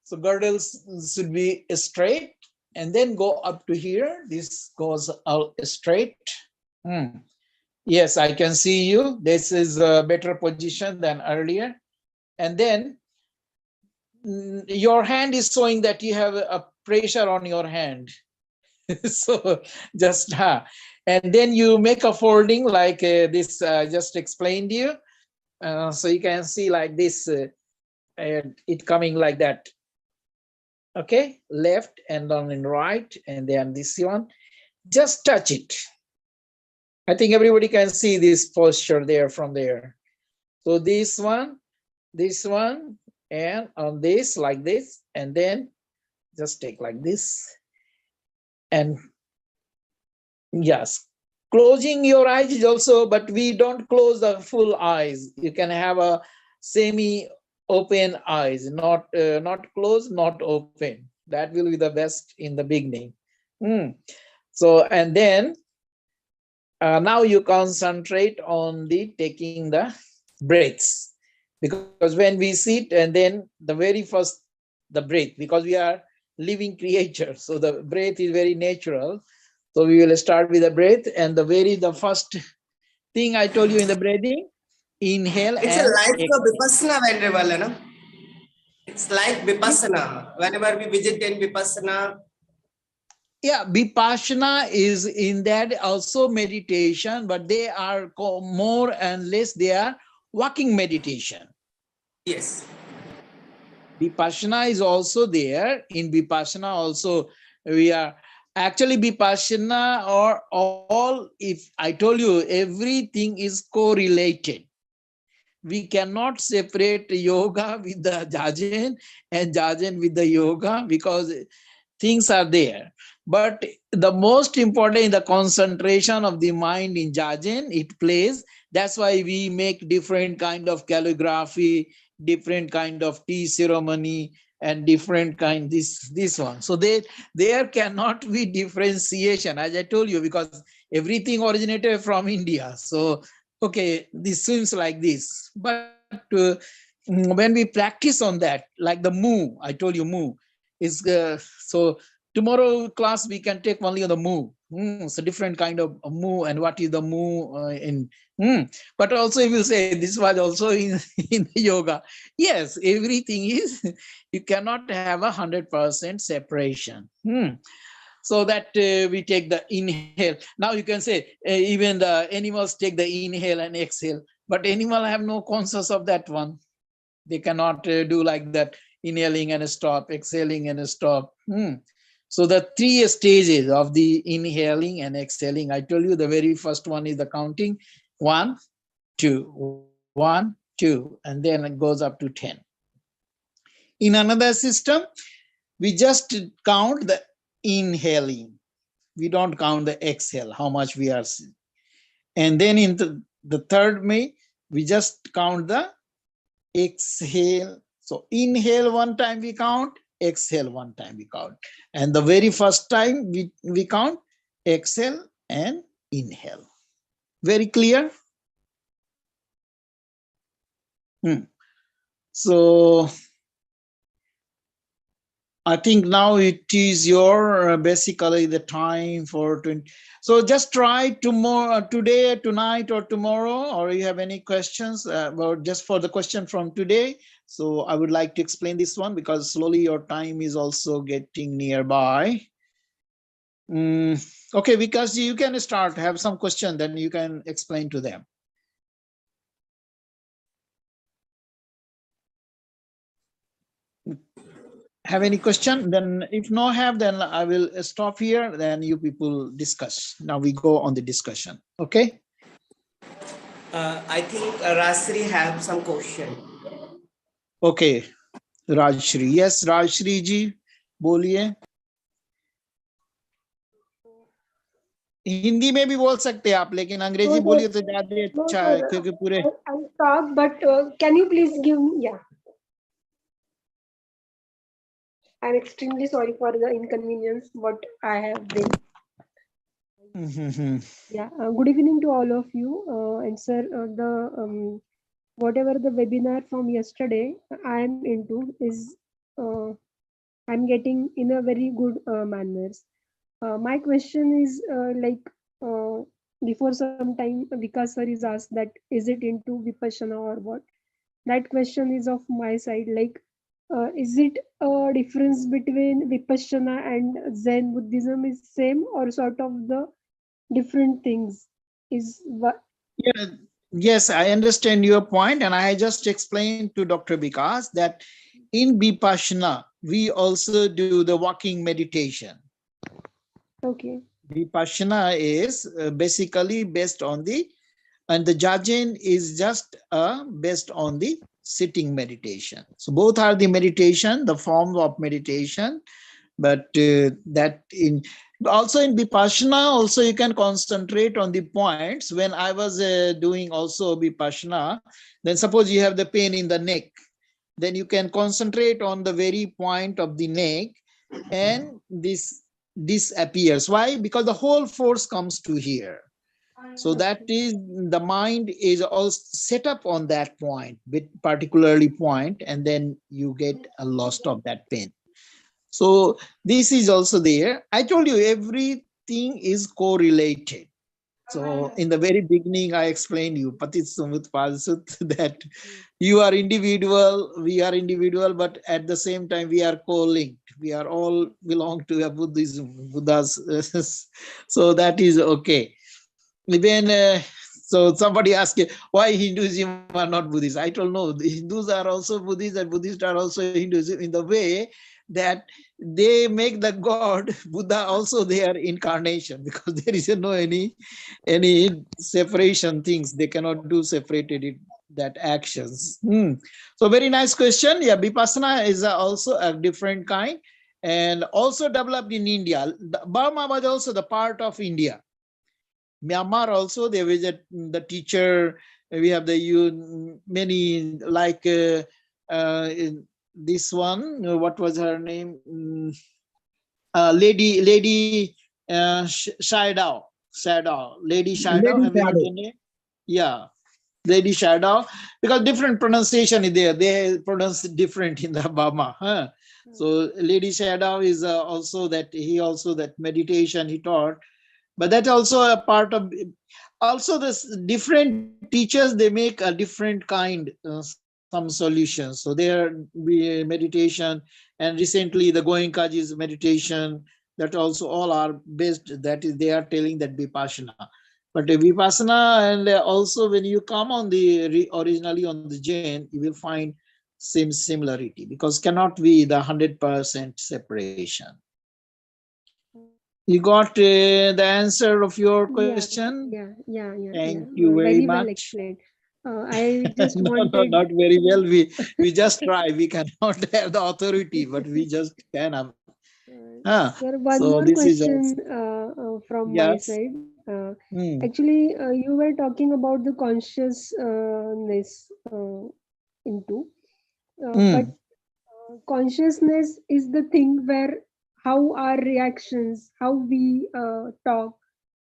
So girdles should be straight, and then go up to here. This goes out straight. Yes, I can see you. This is a better position than earlier. And then your hand is showing that you have a pressure on your hand. So just and then you make a folding like this, just explained you. So you can see like this, and it coming like that. Okay, left and then right, and then this one. Just touch it. I think everybody can see this posture there from there. So this one, and on this, like this, and then just take like this. And yes, closing your eyes is also, but we don't close the full eyes. You can have a semi-open eyes, not closed, not open. That will be the best in the beginning. So, and then now you concentrate on the taking the breaths, because when we sit, and then the very first, the breath, because we are living creatures, so the breath is very natural. So we will start with the breath, and the first thing I told you in the breathing, inhale. It's and like exhale. Vipassana, venerable, no? It's like Vipassana. Whenever we visit in Vipassana, Yeah, Vipassana is in that also meditation, but they are more and less, they are walking meditation. Yes. Vipassana is also there. In Vipassana also, we are actually Vipassana or all, if I told you, everything is correlated. We cannot separate yoga with the Jajen and Jajen with the yoga because things are there. But the most important is the concentration of the mind in Jajen, it plays. That's why we make different kind of calligraphy, different kind of tea ceremony, and different kind this one. So there cannot be differentiation, as I told you, because everything originated from India. So okay, this seems like this. But when we practice on that, like the mu, I told you mu is so tomorrow class we can take only on the mu. It's a different kind of mu, and what is the mu in. But also if you say this was also in the yoga, yes, everything is. You cannot have 100% separation. So that we take the inhale. Now you can say even the animals take the inhale and exhale, but animal have no conscious of that one. They cannot do like that, inhaling and stop, exhaling and stop. So the 3 stages of the inhaling and exhaling, I told you the very first one is the counting 1, 2, 1, 2, and then it goes up to 10. In another system, we just count the inhaling. We don't count the exhale, how much we are. And then in the third way, we just count the exhale. So inhale one time we count, exhale one time we count. And the very first time we count, exhale and inhale. Very clear? So I think now it is your basically the time for 20. So just try tomorrow, today, tonight, or tomorrow, or you have any questions about just for the question from today. So I would like to explain this one because slowly your time is also getting nearby. Okay, because you can start, have some question, then you can explain to them. Have any question? Then if no have, then I will stop here. Then you people discuss. Now we go on the discussion. Okay. I think Rajshri have some question. Okay, Rajshri. Yes, Rajshri ji, बोलिए. हिंदी में भी बोल सकते हैं आप, लेकिन अंग्रेजी बोलिए तो ज्यादा अच्छा है क्योंकि पूरे. I'll talk, but can you please give me? Yeah. I'm extremely sorry for the inconvenience what I have been. Yeah. Good evening to all of you. And sir, whatever the webinar from yesterday I am into is I'm getting in a very good manners. My question is before some time Vikas sir is asked that is it into Vipassana or what? That question is of my side, like is it a difference between Vipassana and Zen Buddhism is same or sort of the different things? Is what? Yeah, yes, I understand your point, and I just explained to Dr. Vikas that in Vipassana we also do the walking meditation. Okay. Vipassana is basically based on and the JAJEN is just based on the sitting meditation. So both are the meditation, the form of meditation, but that in also in Vipassana also you can concentrate on the points. When I was doing also Vipassana, then suppose you have the pain in the neck, then you can concentrate on the very point of the neck, and this disappears. Why? Because the whole force comes to here. So that is, the mind is all set up on that point, with particularly point, and then you get a loss of that pain. So this is also there. I told you everything is correlated. So in the very beginning, I explained you, Patit Sumut Palsut, that you are individual, we are individual, but at the same time, we are co-linked. We are all belong to a Buddhism, Buddha's. So that is okay. Even so somebody asked why Hinduism are not Buddhist. I told no, the Hindus are also Buddhists and Buddhists are also Hinduism, in the way that they make the God Buddha also their incarnation, because there is no any separation things. They cannot do separated that actions. So very nice question. Yeah, Vipassana is also a different kind and also developed in India. Burma was also the part of India. Myanmar also, there was the teacher. We have the many like this one. What was her name? Lady Shadow. Lady Shadow. Have you heard the name? Yeah, Lady Shadow. Because different pronunciation is there. They pronounce different in the Burma. Huh? So Lady Shadow is also that meditation he taught. But that's also a part of, also this different teachers, they make a different kind, some solutions. So there be meditation, and recently the Goenkaji's meditation, that also all are based, that is, they are telling that Vipassana. But Vipassana, and also when you come on the originally on the Jain, you will find same similarity, because cannot be the 100% separation. You got the answer of your question? Yeah. Thank you very much. Well explained. I just No, wanted. not very well. We just try. We cannot have the authority, but we just can have. Sir, one So more this question from my yes. side. Actually, you were talking about the consciousness into, but consciousness is the thing where how our reactions, how we talk,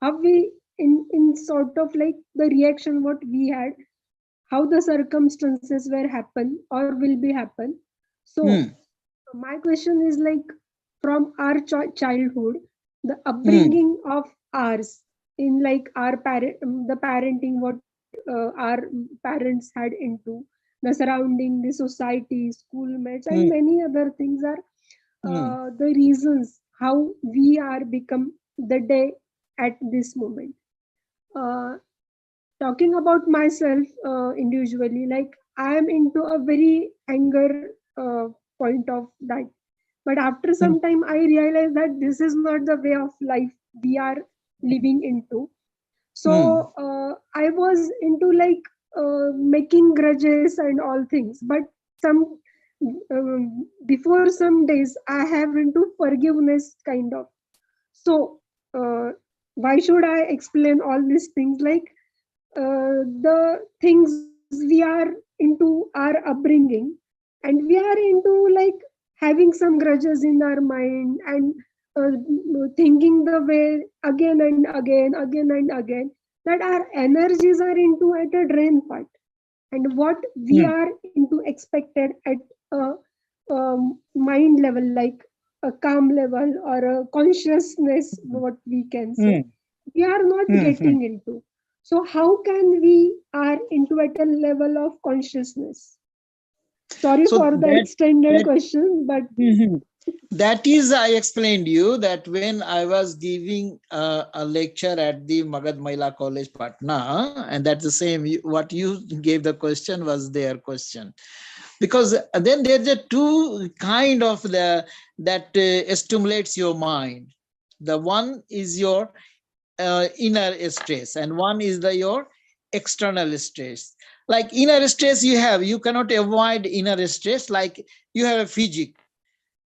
how we in sort of like the reaction what we had, how the circumstances were happen or will be happen. So my question is like, from our childhood, the upbringing of ours in like our the parenting what our parents had into, the surrounding, the society, schoolmates, and many other things are the reasons how we are become the day at this moment. Talking about myself individually, like I am into a very anger point of that. But after some time, I realized that this is not the way of life we are living into. So I was into like making grudges and all things. But some before some days, I have into forgiveness kind of. So why should I explain all these things? Like the things we are into our upbringing, and we are into like having some grudges in our mind and thinking the way again and again, that our energies are into at a drain part, and what we are into expected at a mind level, like a calm level or a consciousness, what we can say, we are not getting into. So how can we are into at a level of consciousness? Sorry So for the extended question, but that is, I explained you that when I was giving a lecture at the Magad Maila College, Patna, and that's the same, what you gave the question was their question. Because then there's a two kind of that stimulates your mind. The one is your inner stress, and one is your external stress. Like inner stress you cannot avoid inner stress. Like you have a physique.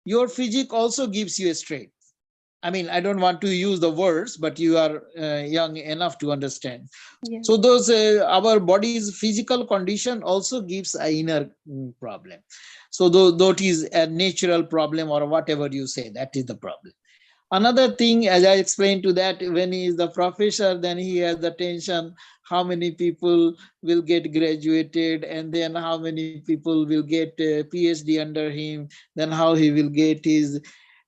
Your physique also gives you a strength. I mean, I don't want to use the words, but you are young enough to understand. Yeah. So those our body's physical condition also gives an inner problem. So that is a natural problem, or whatever you say, that is the problem. Another thing, as I explained to that, when he is the professor, then he has the tension, how many people will get graduated, and then how many people will get a PhD under him, then how he will get his,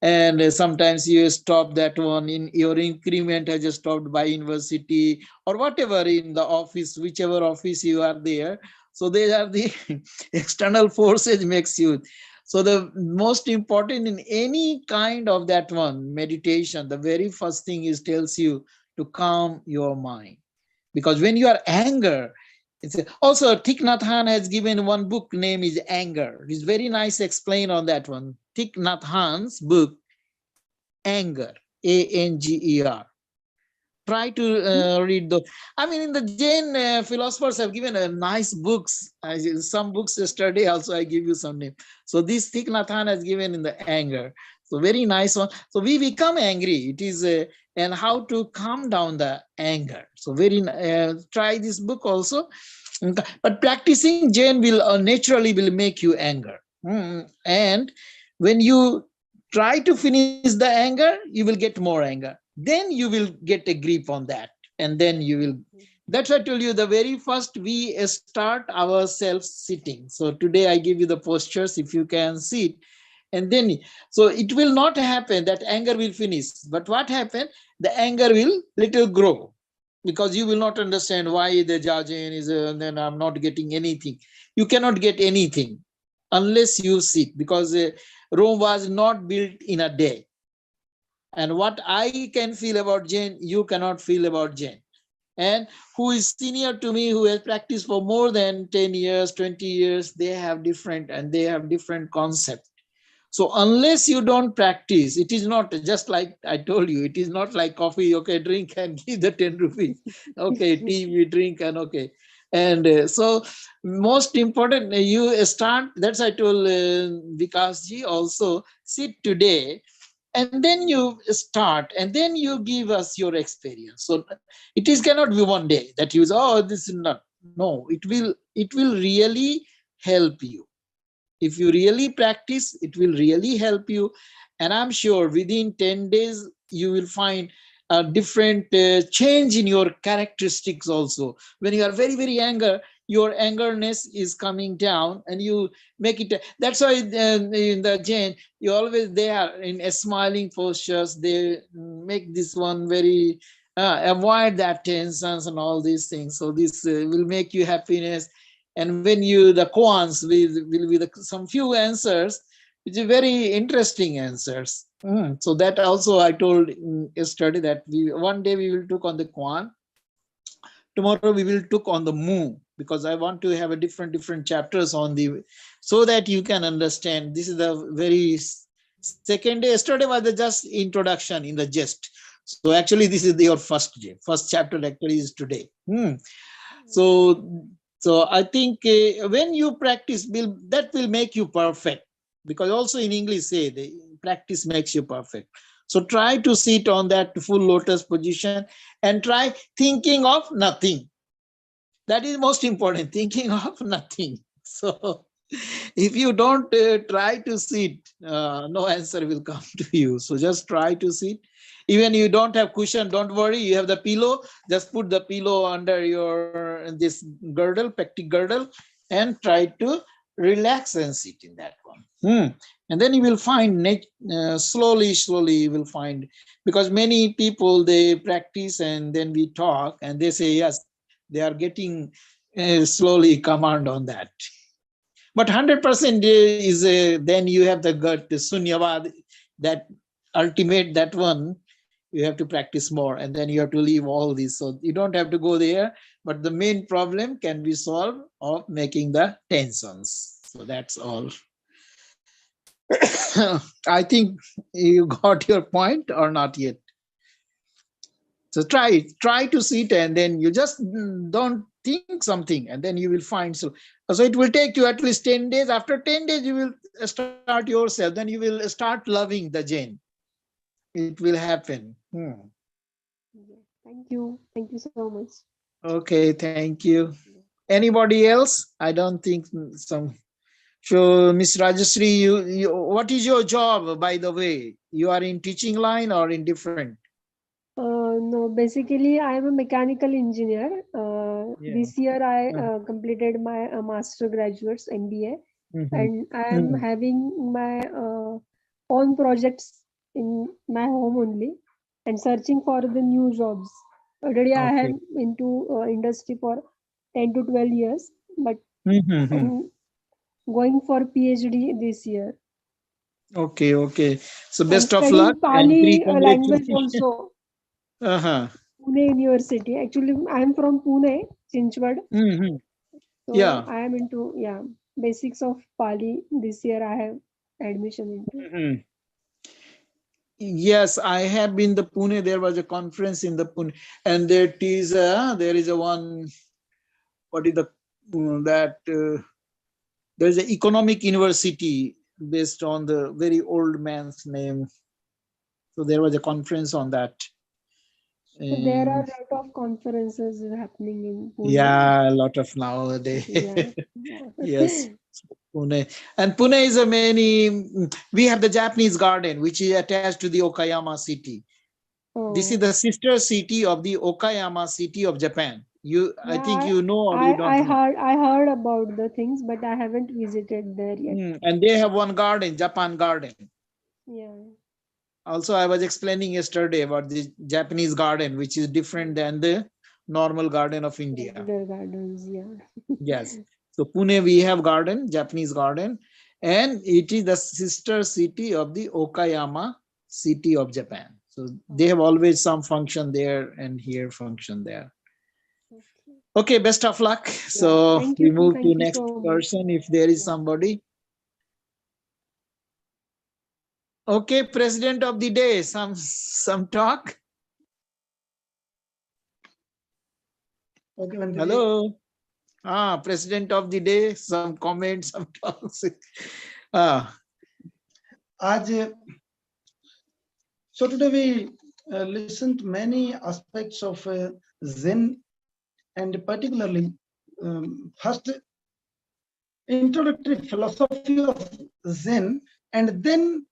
and sometimes you stop that one, in your increment has stopped by university or whatever, in the office, whichever office you are there. So they are the external forces makes you. So the most important in any kind of that one meditation, the very first thing is tells you to calm your mind. Because when you are anger, also Thich Nhat Hanh has given one book name is Anger. It's very nice explain on that one. Thich Nhat Hanh's book, Anger, Anger. Try to read the. I mean, in the Jain philosophers have given nice books. Some books yesterday also I give you some name. So this Thich Nhat Hanh has given in the Anger. So very nice one. So we become angry. It is and how to calm down the anger. So very try this book also. But practicing Jain will naturally will make you anger. And when you try to finish the anger, you will get more anger. Then you will get a grip on that. And then you will, that's why I told you the very first we start ourselves sitting. So today I give you the postures, if you can sit. And then, so it will not happen that anger will finish. But what happened? The anger will little grow. Because you will not understand why the JAJEN is, and then I'm not getting anything. You cannot get anything unless you sit, because Rome was not built in a day. And what I can feel about Jain, you cannot feel about Jain. And who is senior to me, who has practiced for more than 10 years, 20 years, they have different concepts. So unless you don't practice, it is not just like I told you, it is not like coffee, okay, drink and give the 10 rupees. Okay, tea we drink and okay. And so most important, you start, that's I told Vikasji also, sit today, and then you start, and then you give us your experience. So it is cannot be one day that you say, oh, this is not. No, it will really help you. If you really practice, it will really help you. And I'm sure within 10 days, you will find a different change in your characteristics also. When you are very, very angry, your angerness is coming down and you make it. That's why in the Jain, you always, they are in a smiling postures. They make this one very, avoid that tensions and all these things. So this will make you happiness. And when you, the koans will be some few answers, which are very interesting answers. So that also I told yesterday that one day we will took on the koan. Tomorrow we will took on the mu, because I want to have a different chapters on the, so that you can understand. This is the very second day. Yesterday was the just introduction in the gist. So actually this is your first day. First chapter actually is today. So I think when you practice, that will make you perfect. Because also in English say the practice makes you perfect. So try to sit on that full lotus position and try thinking of nothing. That is most important, thinking of nothing. So if you don't try to sit, no answer will come to you. So just try to sit. Even you don't have cushion, don't worry, you have the pillow. Just put the pillow under your this girdle, pectic girdle, and try to relax and sit in that one. And then you will find slowly you will find, because many people, they practice and then we talk and they say, yes, they are getting slowly command on that. But 100% is then you have the gut, the sunyavad, that ultimate, that one, you have to practice more, and then you have to leave all this. So you don't have to go there, but the main problem can be solved of making the tensions. So that's all. I think you got your point or not yet. So try to sit, and then you just don't think something, and then you will find. So it will take you at least 10 days. After 10 days, you will start yourself. Then you will start loving the Jain. It will happen. Thank you so much. Okay, thank you. Anybody else? I don't think some. So Miss Rajashree, you what is your job, by the way? You are in teaching line or in different? No, basically I am a mechanical engineer. This year I completed my master graduates MBA, and I am having my own projects in my home only, and searching for the new jobs. Already I am into industry for 10 to 12 years, but going for PhD this year. Okay, okay. So I'm best of studying luck and Pali language congratulations. also. Uh-huh. Pune University. Actually, I am from Pune, Chinchwad. Mm-hmm. So Yeah. I am into basics of Pali. This year I have admission into. Mm-hmm. Yes, I have been to Pune. There was a conference in the Pune, and there is a one. What is there's an economic university based on the very old man's name. So there was a conference on that. So there are a lot of conferences happening in Pune. Yeah, a lot of nowadays. Yeah. Yes, Pune. And Pune is we have the Japanese garden, which is attached to the Okayama city. This is the sister city of the Okayama city of Japan. I think you know or you don't know. I heard about the things, but I haven't visited there yet. And they have one garden, Japan garden. Yeah. Also, I was explaining yesterday about the Japanese garden, which is different than the normal garden of India. Regular gardens, yeah. Yes. So Pune, we have garden, Japanese garden, and it is the sister city of the Okayama city of Japan. So they have always some function there and here function there. Okay, best of luck. So we move to next person if there is somebody. Okay, President of the day, some talk. Okay, Vandiji. Hello. President of the day, some comments, some talks. So today we listened to many aspects of Zen, and particularly first introductory philosophy of Zen, and then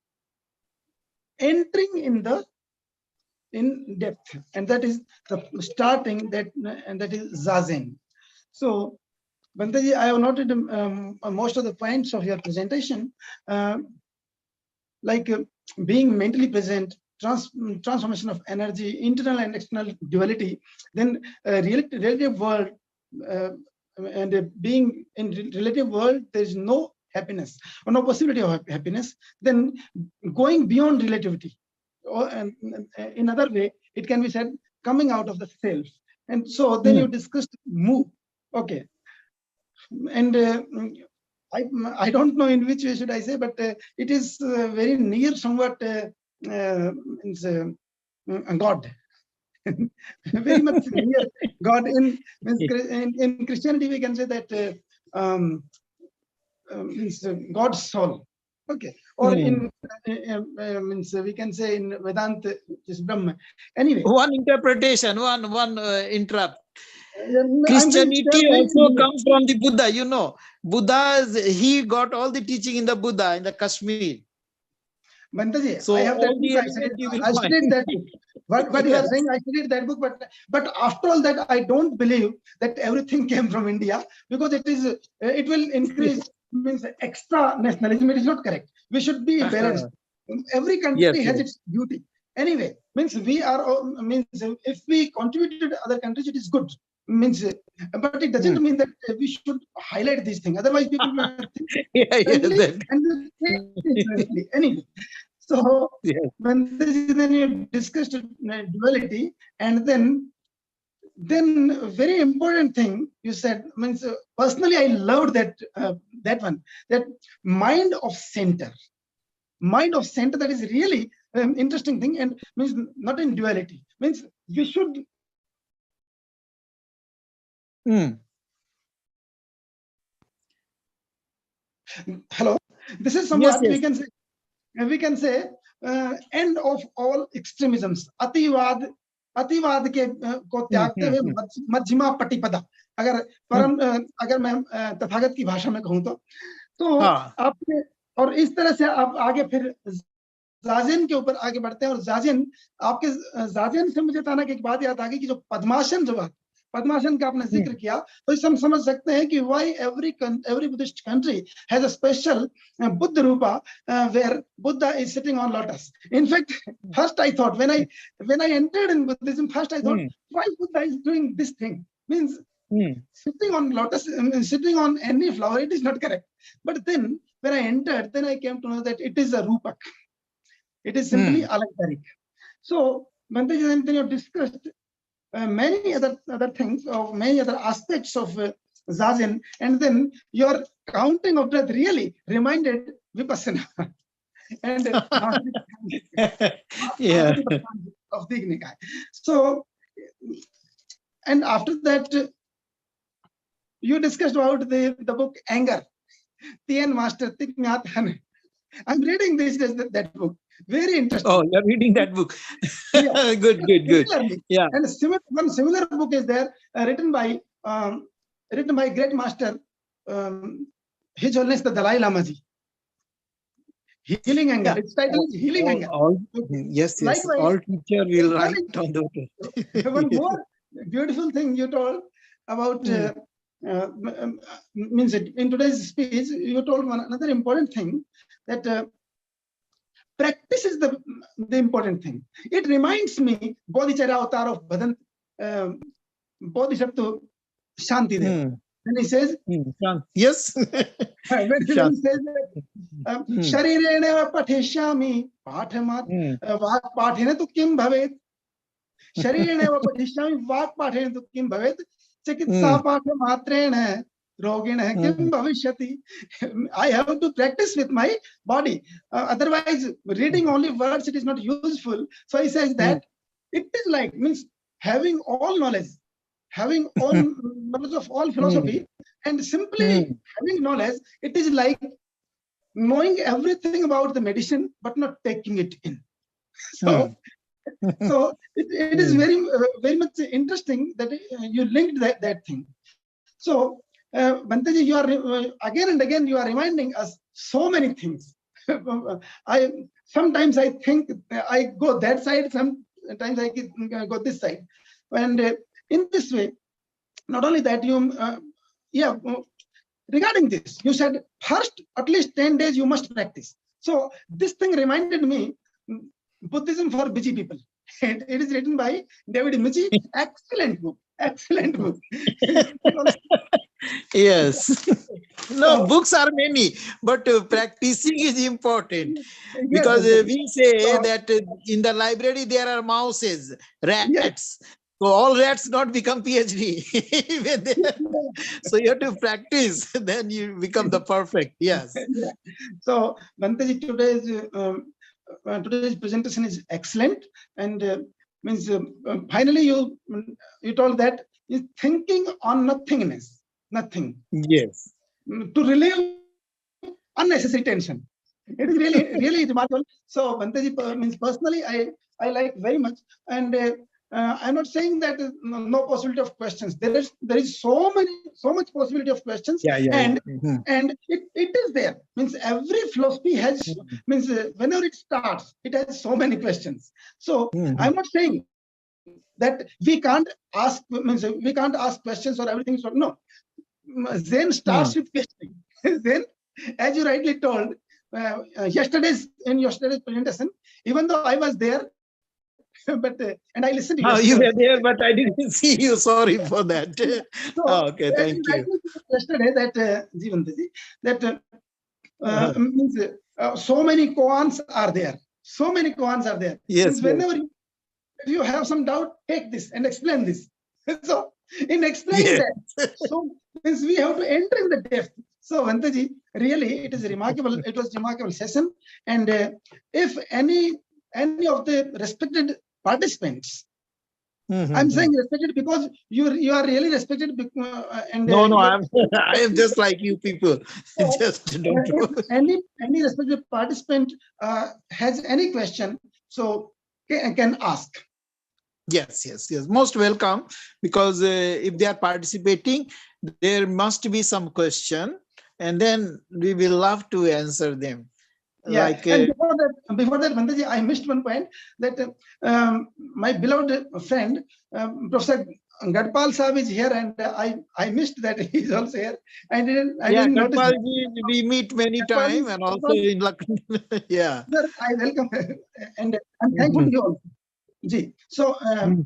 entering in depth, and that is the starting and that is Zazen. So Bantaji, I have noted most of the points of your presentation, like being mentally present, transformation of energy, internal and external duality, then relative world, and being in relative world, there is no happiness or no possibility of happiness, then going beyond relativity, or in other way, it can be said coming out of the self. And so then you discussed move. Okay. And I don't know in which way should I say, but it is very near somewhat God. Very much near God. In Christianity, we can say that means God's soul. Okay. Or in means we can say in Vedanta is Brahma. Anyway. One interpretation, one interrupt. Christianity also comes from the Buddha, you know. Buddha, he got all the teaching in the Buddha, in the Kashmir. Bantaji, so I have that book. I studied that book. What you are saying, I studied that book, but after all that, I don't believe that everything came from India, because it will increase means extra nationalism. It is not correct. We should be balanced. Every country has its beauty. Anyway, means we are means if we contribute to other countries, it is good. Means, but it doesn't mean that we should highlight these things. Otherwise, people will think anyway. So when you discussed duality, and then very important thing you said, means personally I loved that that mind of center. Mind of center, that is really interesting thing, and means not in duality. Means you should. Hello, this is somewhat we can say end of all extremisms. अतिवाद के को त्यागते हुए मध्यमा पटिपदा, अगर मैं तथागत की भाषा में कहूँ तो आपने, और इस तरह से आप आगे फिर जाजेन के ऊपर आगे बढ़ते हैं, और जाजेन से मुझे अचानक एक बात याद आ गई कि जो पद्मासन का आपने जिक्र किया, तो इससे हम समझ सकते हैं कि why every Buddhist country has a special Buddha Rupa where Buddha is sitting on lotus. In fact, first I thought when I entered in Buddhism, first I thought why Buddha is doing this thing. Means sitting on lotus, sitting on any flower, it is not correct. But then when I entered, then I came to know that it is a rupak. It is simply alakaric. So Bhantaji, then you have discussed many other things, or many other aspects of Zazen, and then your counting of breath really reminded Vipassana. And yeah. of the Nikai. So, and after that, you discussed about the book Anger. Tien Master Thich Nhat Hanh. I'm reading that book. Very interesting. Oh, you're reading that book. Yeah. Good. Yeah. And one similar book is there, written by great master, His Holiness the Dalai Lama Ji. Healing Anger. Its title is Healing Anger. Yes. Likewise, All teacher will write on the one more beautiful thing you told about means in today's speech, you told another important thing, that practice is the important thing. It reminds me Bodhicharya avatar of Bhadan Bodhisattva Shantidev. When he says, yes. when he says Sharirene Pathishyami Pathamat Vak Pathene tu Kim Bhavet. Sharirene Pathishyami Vak Pathene tu Kim Bhavet. Chikitsa Pathamatren Rogin Kim Bhavishyati. I have to practice with my body. Otherwise, reading only words, it is not useful. So he says that it is like, means having all knowledge, having all knowledge of all philosophy, and simply having knowledge, it is like knowing everything about the medicine, but not taking it in. So, it is very much interesting that you linked that thing. So, Bhantaji, you are again and again you are reminding us so many things. Sometimes I think I go that side, sometimes I go this side, and in this way, not only that, you regarding this, you said first at least 10 days you must practice. So this thing reminded me Buddhism for busy people. It is written by David Musi. Excellent book. Yes. No, books are many, but practicing is important, because we say that in the library there are mouses, rats. So all rats not become PhD. So you have to practice, then you become the perfect. Yes. So Bhantaji, today's presentation is excellent, and means finally you told that is thinking on nothingness, nothing. Yes. To relieve unnecessary tension. It is really remarkable. So Bhantaji, means personally, I like very much, and I'm not saying that no possibility of questions. There is so much possibility of questions, and it is there. Means every philosophy has means whenever it starts, it has so many questions. So I'm not saying that we can't ask questions or everything. So no, Zen starts with questioning. Then, as you rightly told, yesterday's presentation, even though I was there, but and I listened to you. You were there, but I didn't see you. Sorry for that. Okay, thank you. Yesterday, that Jivantaji, that means so many koans are there. So many koans are there. Yes. Whenever you have some doubt, take this and explain this. So in explaining that, so means we have to enter in the depth. So Bhantaji, really, it is remarkable. It was a remarkable session, and if any of the respected participants, I'm saying respected because you are really respected. And no, I am just like you people. So, just don't know. If any respected participant has any question, so can ask. Yes. Most welcome, because if they are participating, there must be some question, and then we will love to answer them. Yeah, like, and before that, Bhantaji, I missed one point, that my beloved friend, Professor Gadpal Sahab is here, and I missed that he is also here. I didn't notice. Gadpal we meet many times, and also in Lucknow. Yeah. Sir, I welcome, and I'm thankful to you also. Ji. So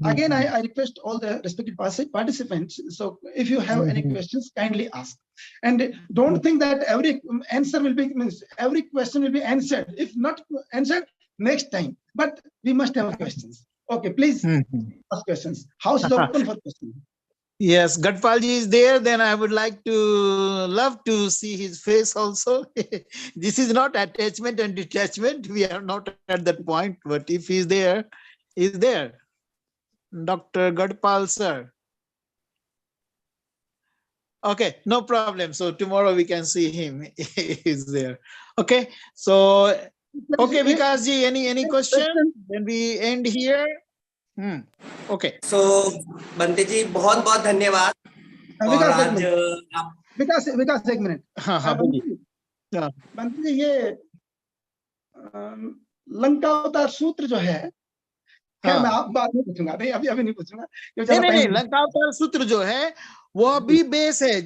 again, I request all the respected participants. So if you have any questions, kindly ask. And don't think that every answer will be, every question will be answered. If not answered, next time. But we must have questions. Okay, please ask questions. House is open for questions. Yes, Gadpalji is there. Then I would love to see his face also. This is not attachment and detachment. We are not at that point. But if he's there, he's there. Dr. Gadpal sir. Okay, no problem. So tomorrow we can see him. He's there. Okay. So okay, Vikasji, any question? Then we end here. Okay. So Bhante जी बहुत बहुत धन्यवाद। और आज आप विकास एक minute. हाँ बोलिए। बंते जी ये लंका अवतार सूत्र जो है, खैर मैं आप बाद में पूछूंगा, नहीं अभी नहीं पूछूंगा। नहीं, लंका अवतार सूत्र जो है वो अभी बेस है,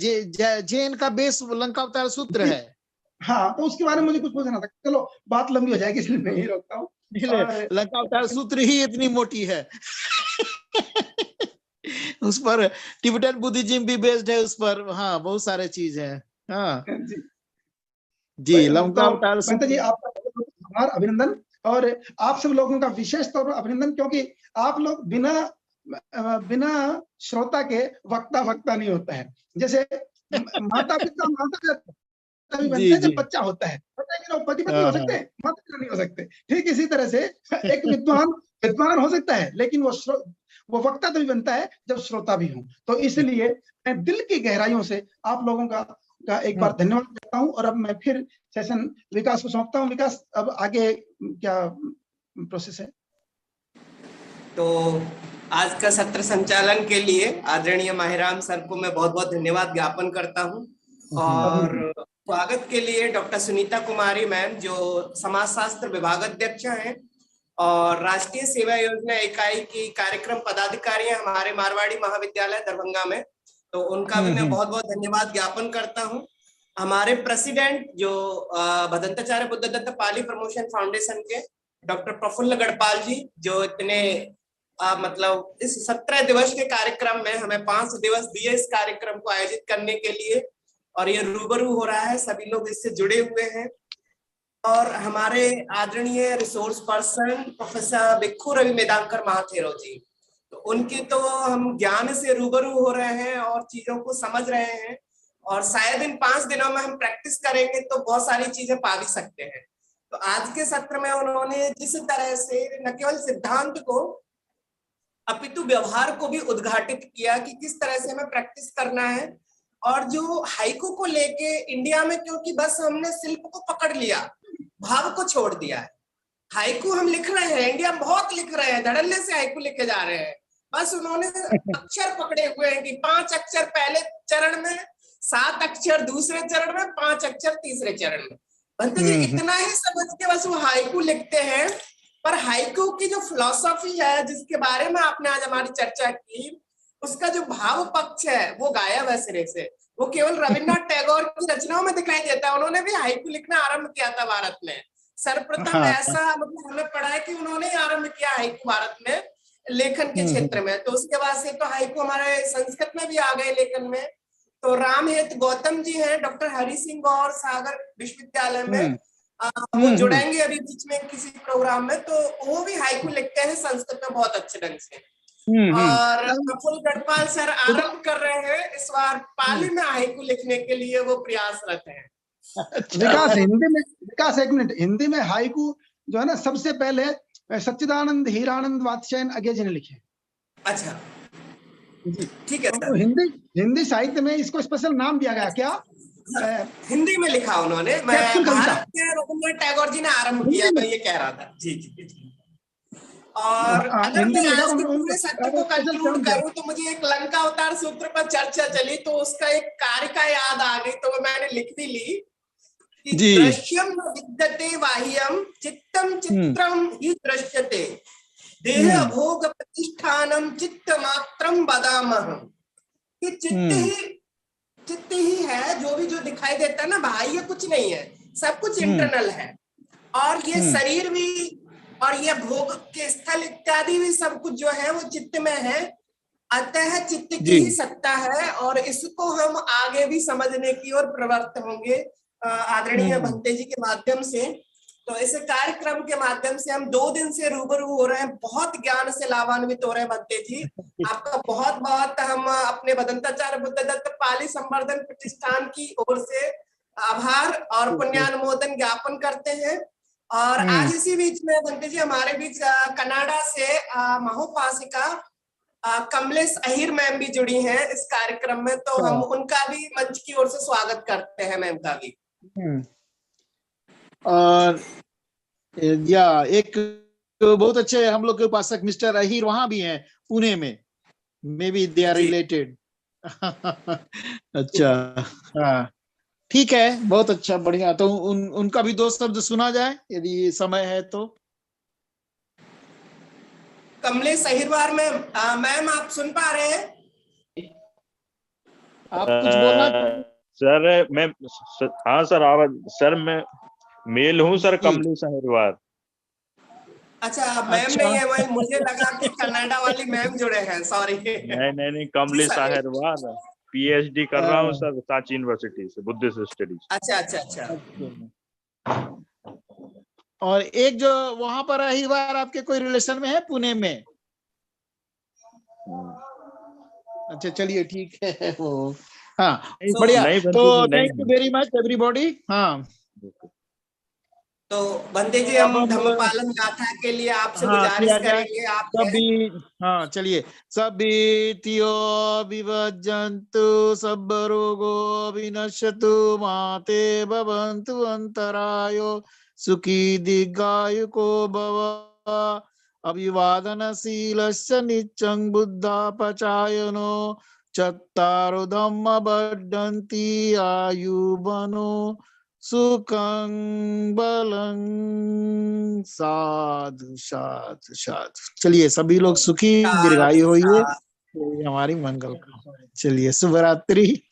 जैन का बेस लंका अवतार सूत्र है। हाँ, तो उसके बारे में मुझे कुछ पूछना था। चलो बात लंबी हो जाएगी इसलिए मैं ही रोकता हूँ। लंका अवतार सूत्र ही इतनी मोटी है। उस पर टिबेटन बुद्धिज्म भी बेस्ड है उस पर। हाँ, बहुत सारे चीज है। हाँ जी, लंका अवतार सूत्र जी, आपका अभिनंदन। और आप सब लोगों का विशेष तौर पर अभिनंदन, क्योंकि आप लोग बिना श्रोता के वक्ता नहीं होता है। जैसे माता पिता तभी बनते हैं जब बच्चा होता है। पति पत्नी हो सकते हैं, माता पिता नहीं हो सकते। ठीक इसी तरह से एक विद्वान हो सकता है, लेकिन वो वक्ता तभी बनता है जब श्रोता भी हो। तो इसलिए मैं दिल की गहराइयों से आप लोगों का एक बार धन्यवाद करता हूं। और अब मैं फिर सेशन विकास को सौंपता हूं। विकास, अब आगे क्या प्रोसेस है? तो आज का सत्र संचालन के लिए आदरणीय माहिराम सर को मैं बहुत बहुत धन्यवाद ज्ञापन करता हूं। और स्वागत के लिए डॉक्टर सुनीता कुमारी मैम, जो समाजशास्त्र विभागाध्यक्ष हैं और राष्ट्रीय सेवा योजना इकाई की कार्यक्रम पदाधिकारी हैं हमारे मारवाड़ी महाविद्यालय दरभंगा में, तो उनका भी मैं बहुत बहुत धन्यवाद ज्ञापन करता हूं। हमारे प्रेसिडेंट जो भदंताचार्य बुद्धदत्त पाली प्रमोशन फाउंडेशन के डॉक्टर प्रफुल्ल गढ़पाल जी, जो इतने मतलब इस 17 दिवस के कार्यक्रम में हमें 5 दिवस दिए इस कार्यक्रम को आयोजित करने के लिए, और ये रूबरू हो रहा है, सभी लोग इससे जुड़े हुए हैं। और हमारे आदरणीय रिसोर्स पर्सन प्रोफेसर भिक्खू रवि मेदांकर महाथेरो जी, तो उनकी तो हम ज्ञान से रूबरू हो रहे हैं और चीजों को समझ रहे हैं, और शायद इन 5 दिनों में हम प्रैक्टिस करेंगे तो बहुत सारी चीजें पा भी सकते हैं। तो आज के सत्र में उन्होंने जिस तरह से न केवल सिद्धांत को अपितु व्यवहार को भी उद्घाटित किया कि किस तरह से हमें प्रैक्टिस करना है, और जो हाइकू को लेके इंडिया में, क्योंकि बस हमने शिल्प को पकड़ लिया, भाव को छोड़ दिया है। हाइकू हम लिख रहे हैं, इंडिया में बहुत लिख रहे हैं, धड़ल्ले से हाइकू लिखे जा रहे हैं, बस उन्होंने अक्षर पकड़े हुए हैं कि 5 अक्षर पहले चरण में, 7 अक्षर दूसरे चरण में, 5 अक्षर तीसरे चरण में। भंते जी इतना ही समझ के बस वो हाइकू लिखते हैं। पर हाइकू की जो फिलॉसफी है, जिसके बारे में आपने आज हमारी चर्चा की, उसका जो भाव पक्ष है वो गायब है सिरे से। वो केवल रविन्द्रनाथ टैगोर की रचनाओं में दिखाई देता है। उन्होंने भी हाइकू लिखना आरंभ किया था भारत में, सर्वप्रथम ऐसा मतलब हमें पढ़ा है कि उन्होंने ही आरंभ किया हाइकू भारत में लेखन के क्षेत्र में। तो उसके बाद से तो हाइकू हमारे संस्कृत में भी आ गए लेखन में। तो रामहेत गौतम जी हैं डॉक्टर हरि सिंह और सागर विश्वविद्यालय में, वो जुड़ेंगे अभी बीच में किसी प्रोग्राम में, तो वो भी हाइकू लिखते हैं संस्कृत में बहुत अच्छे ढंग से। और प्रफुल्ल गढ़पाल सर आरंभ कर रहे हैं इस बार पाली में हाइकू लिखने के लिए, वो प्रयासरत हैं। विकास एक मिनट, हिंदी में हाइकू जो है ना, सबसे पहले सच्चिदानंद हीरानंद वात्स्यायन अगे जी ने लिखे। अच्छा, ठीक है सर। हिंदी साहित्य में इसको स्पेशल नाम दिया गया क्या? हिंदी में लिखा उन्होंने, मैं भारत के रविन्द्रनाथ टैगोर जी ने आरंभ किया, मैं ये कह रहा था। जी। और अगर मैं आज के पूरे सत्र को कंक्लूड करूं तो मुझे एक लंका अवतार सूत्र पर चर्चा चली, तो उसका एक कारिका याद आ गई, तो वो मैंने लिख भी ली कि दृश्यम न विद्यते बाह्यम चित्तम चित्रम ही दृश्यते देह भोग प्रतिष्ठानम चित्त मात्रम बदामह। कि चित्त ही है, जो दिखाई देता है ना, बाह्य कुछ नहीं है, सब कुछ इंटरनल है। और ये शरीर भी और ये भोग के स्थल इत्यादि भी सब कुछ जो है वो चित्त में है, अतः चित्त की ही सत्ता है, और इसको हम आगे भी समझने की ओर प्रवृत्त होंगे आदरणीय भंते जी के माध्यम से। तो इस कार्यक्रम के माध्यम से हम 2 दिन से रूबरू हो रहे हैं, बहुत ज्ञान से लाभान्वित हो रहे हैं भंते जी। आपका बहुत बहुत हम अपने बदंताचार्य बुद्धदत्त पाली संवर्धन प्रतिष्ठान की ओर से आभार और पुण्यानुमोदन ज्ञापन करते हैं। और आज इसी बीच में भंते जी हमारे बीच कनाडा से महोपासिका कमलेश अहिर मैम भी जुड़ी हैं इस कार्यक्रम में, तो हम उनका भी मंच की ओर से स्वागत करते हैं, मैम का भी। और या एक बहुत अच्छे हम लोग के उपासक मिस्टर अहिर वहां भी हैं पुणे में, maybe they are related. अच्छा, हाँ ठीक है, बहुत अच्छा, बढ़िया। तो उनका भी 2 शब्द सुना जाए यदि समय है तो। कमलेश अहिरवार मैम, मैम आप सुन पा रहे हैं? आप कुछ बोलना सर? मैं हाँ सर, आवाज सर, मैं मेल हूँ सर, कमलेश अहिरवार। अच्छा, मैम नहीं है, मैं मुझे लगा कि कनाडा वाली मैम जुड़े हैं, सॉरी। नहीं, कमलेश अहिरवार, पीएचडी कर रहा हूँ सर, सांची यूनिवर्सिटी से, बुद्धिस्ट स्टडीज। अच्छा। और एक जो वहां पर अहिरवार आपके कोई रिलेशन में है पुणे में? अच्छा, चलिए ठीक है वो। हाँ बढ़िया। तो thank you very much everybody. हाँ तो भंते जी हम धम्म पालन गाथा के लिए आपसे गुजारिश करेंगे, आप सभी, हाँ चलिए, सभीतियो विभज्यन्तु सब रोगो विनश्यतु माते भवन्तु अंतरायो सुखी दीर्घायुको भव अभिवादनशीलस्य नित्यं बुद्धापचायनो चत्तारो धम्म वर्धन्ति आयुवनो सुखं बलं। साधु साधु साधु। चलिए सभी लोग सुखी दीर्घायु होइए, हमारी मंगल। चलिए शुभ रात्रि।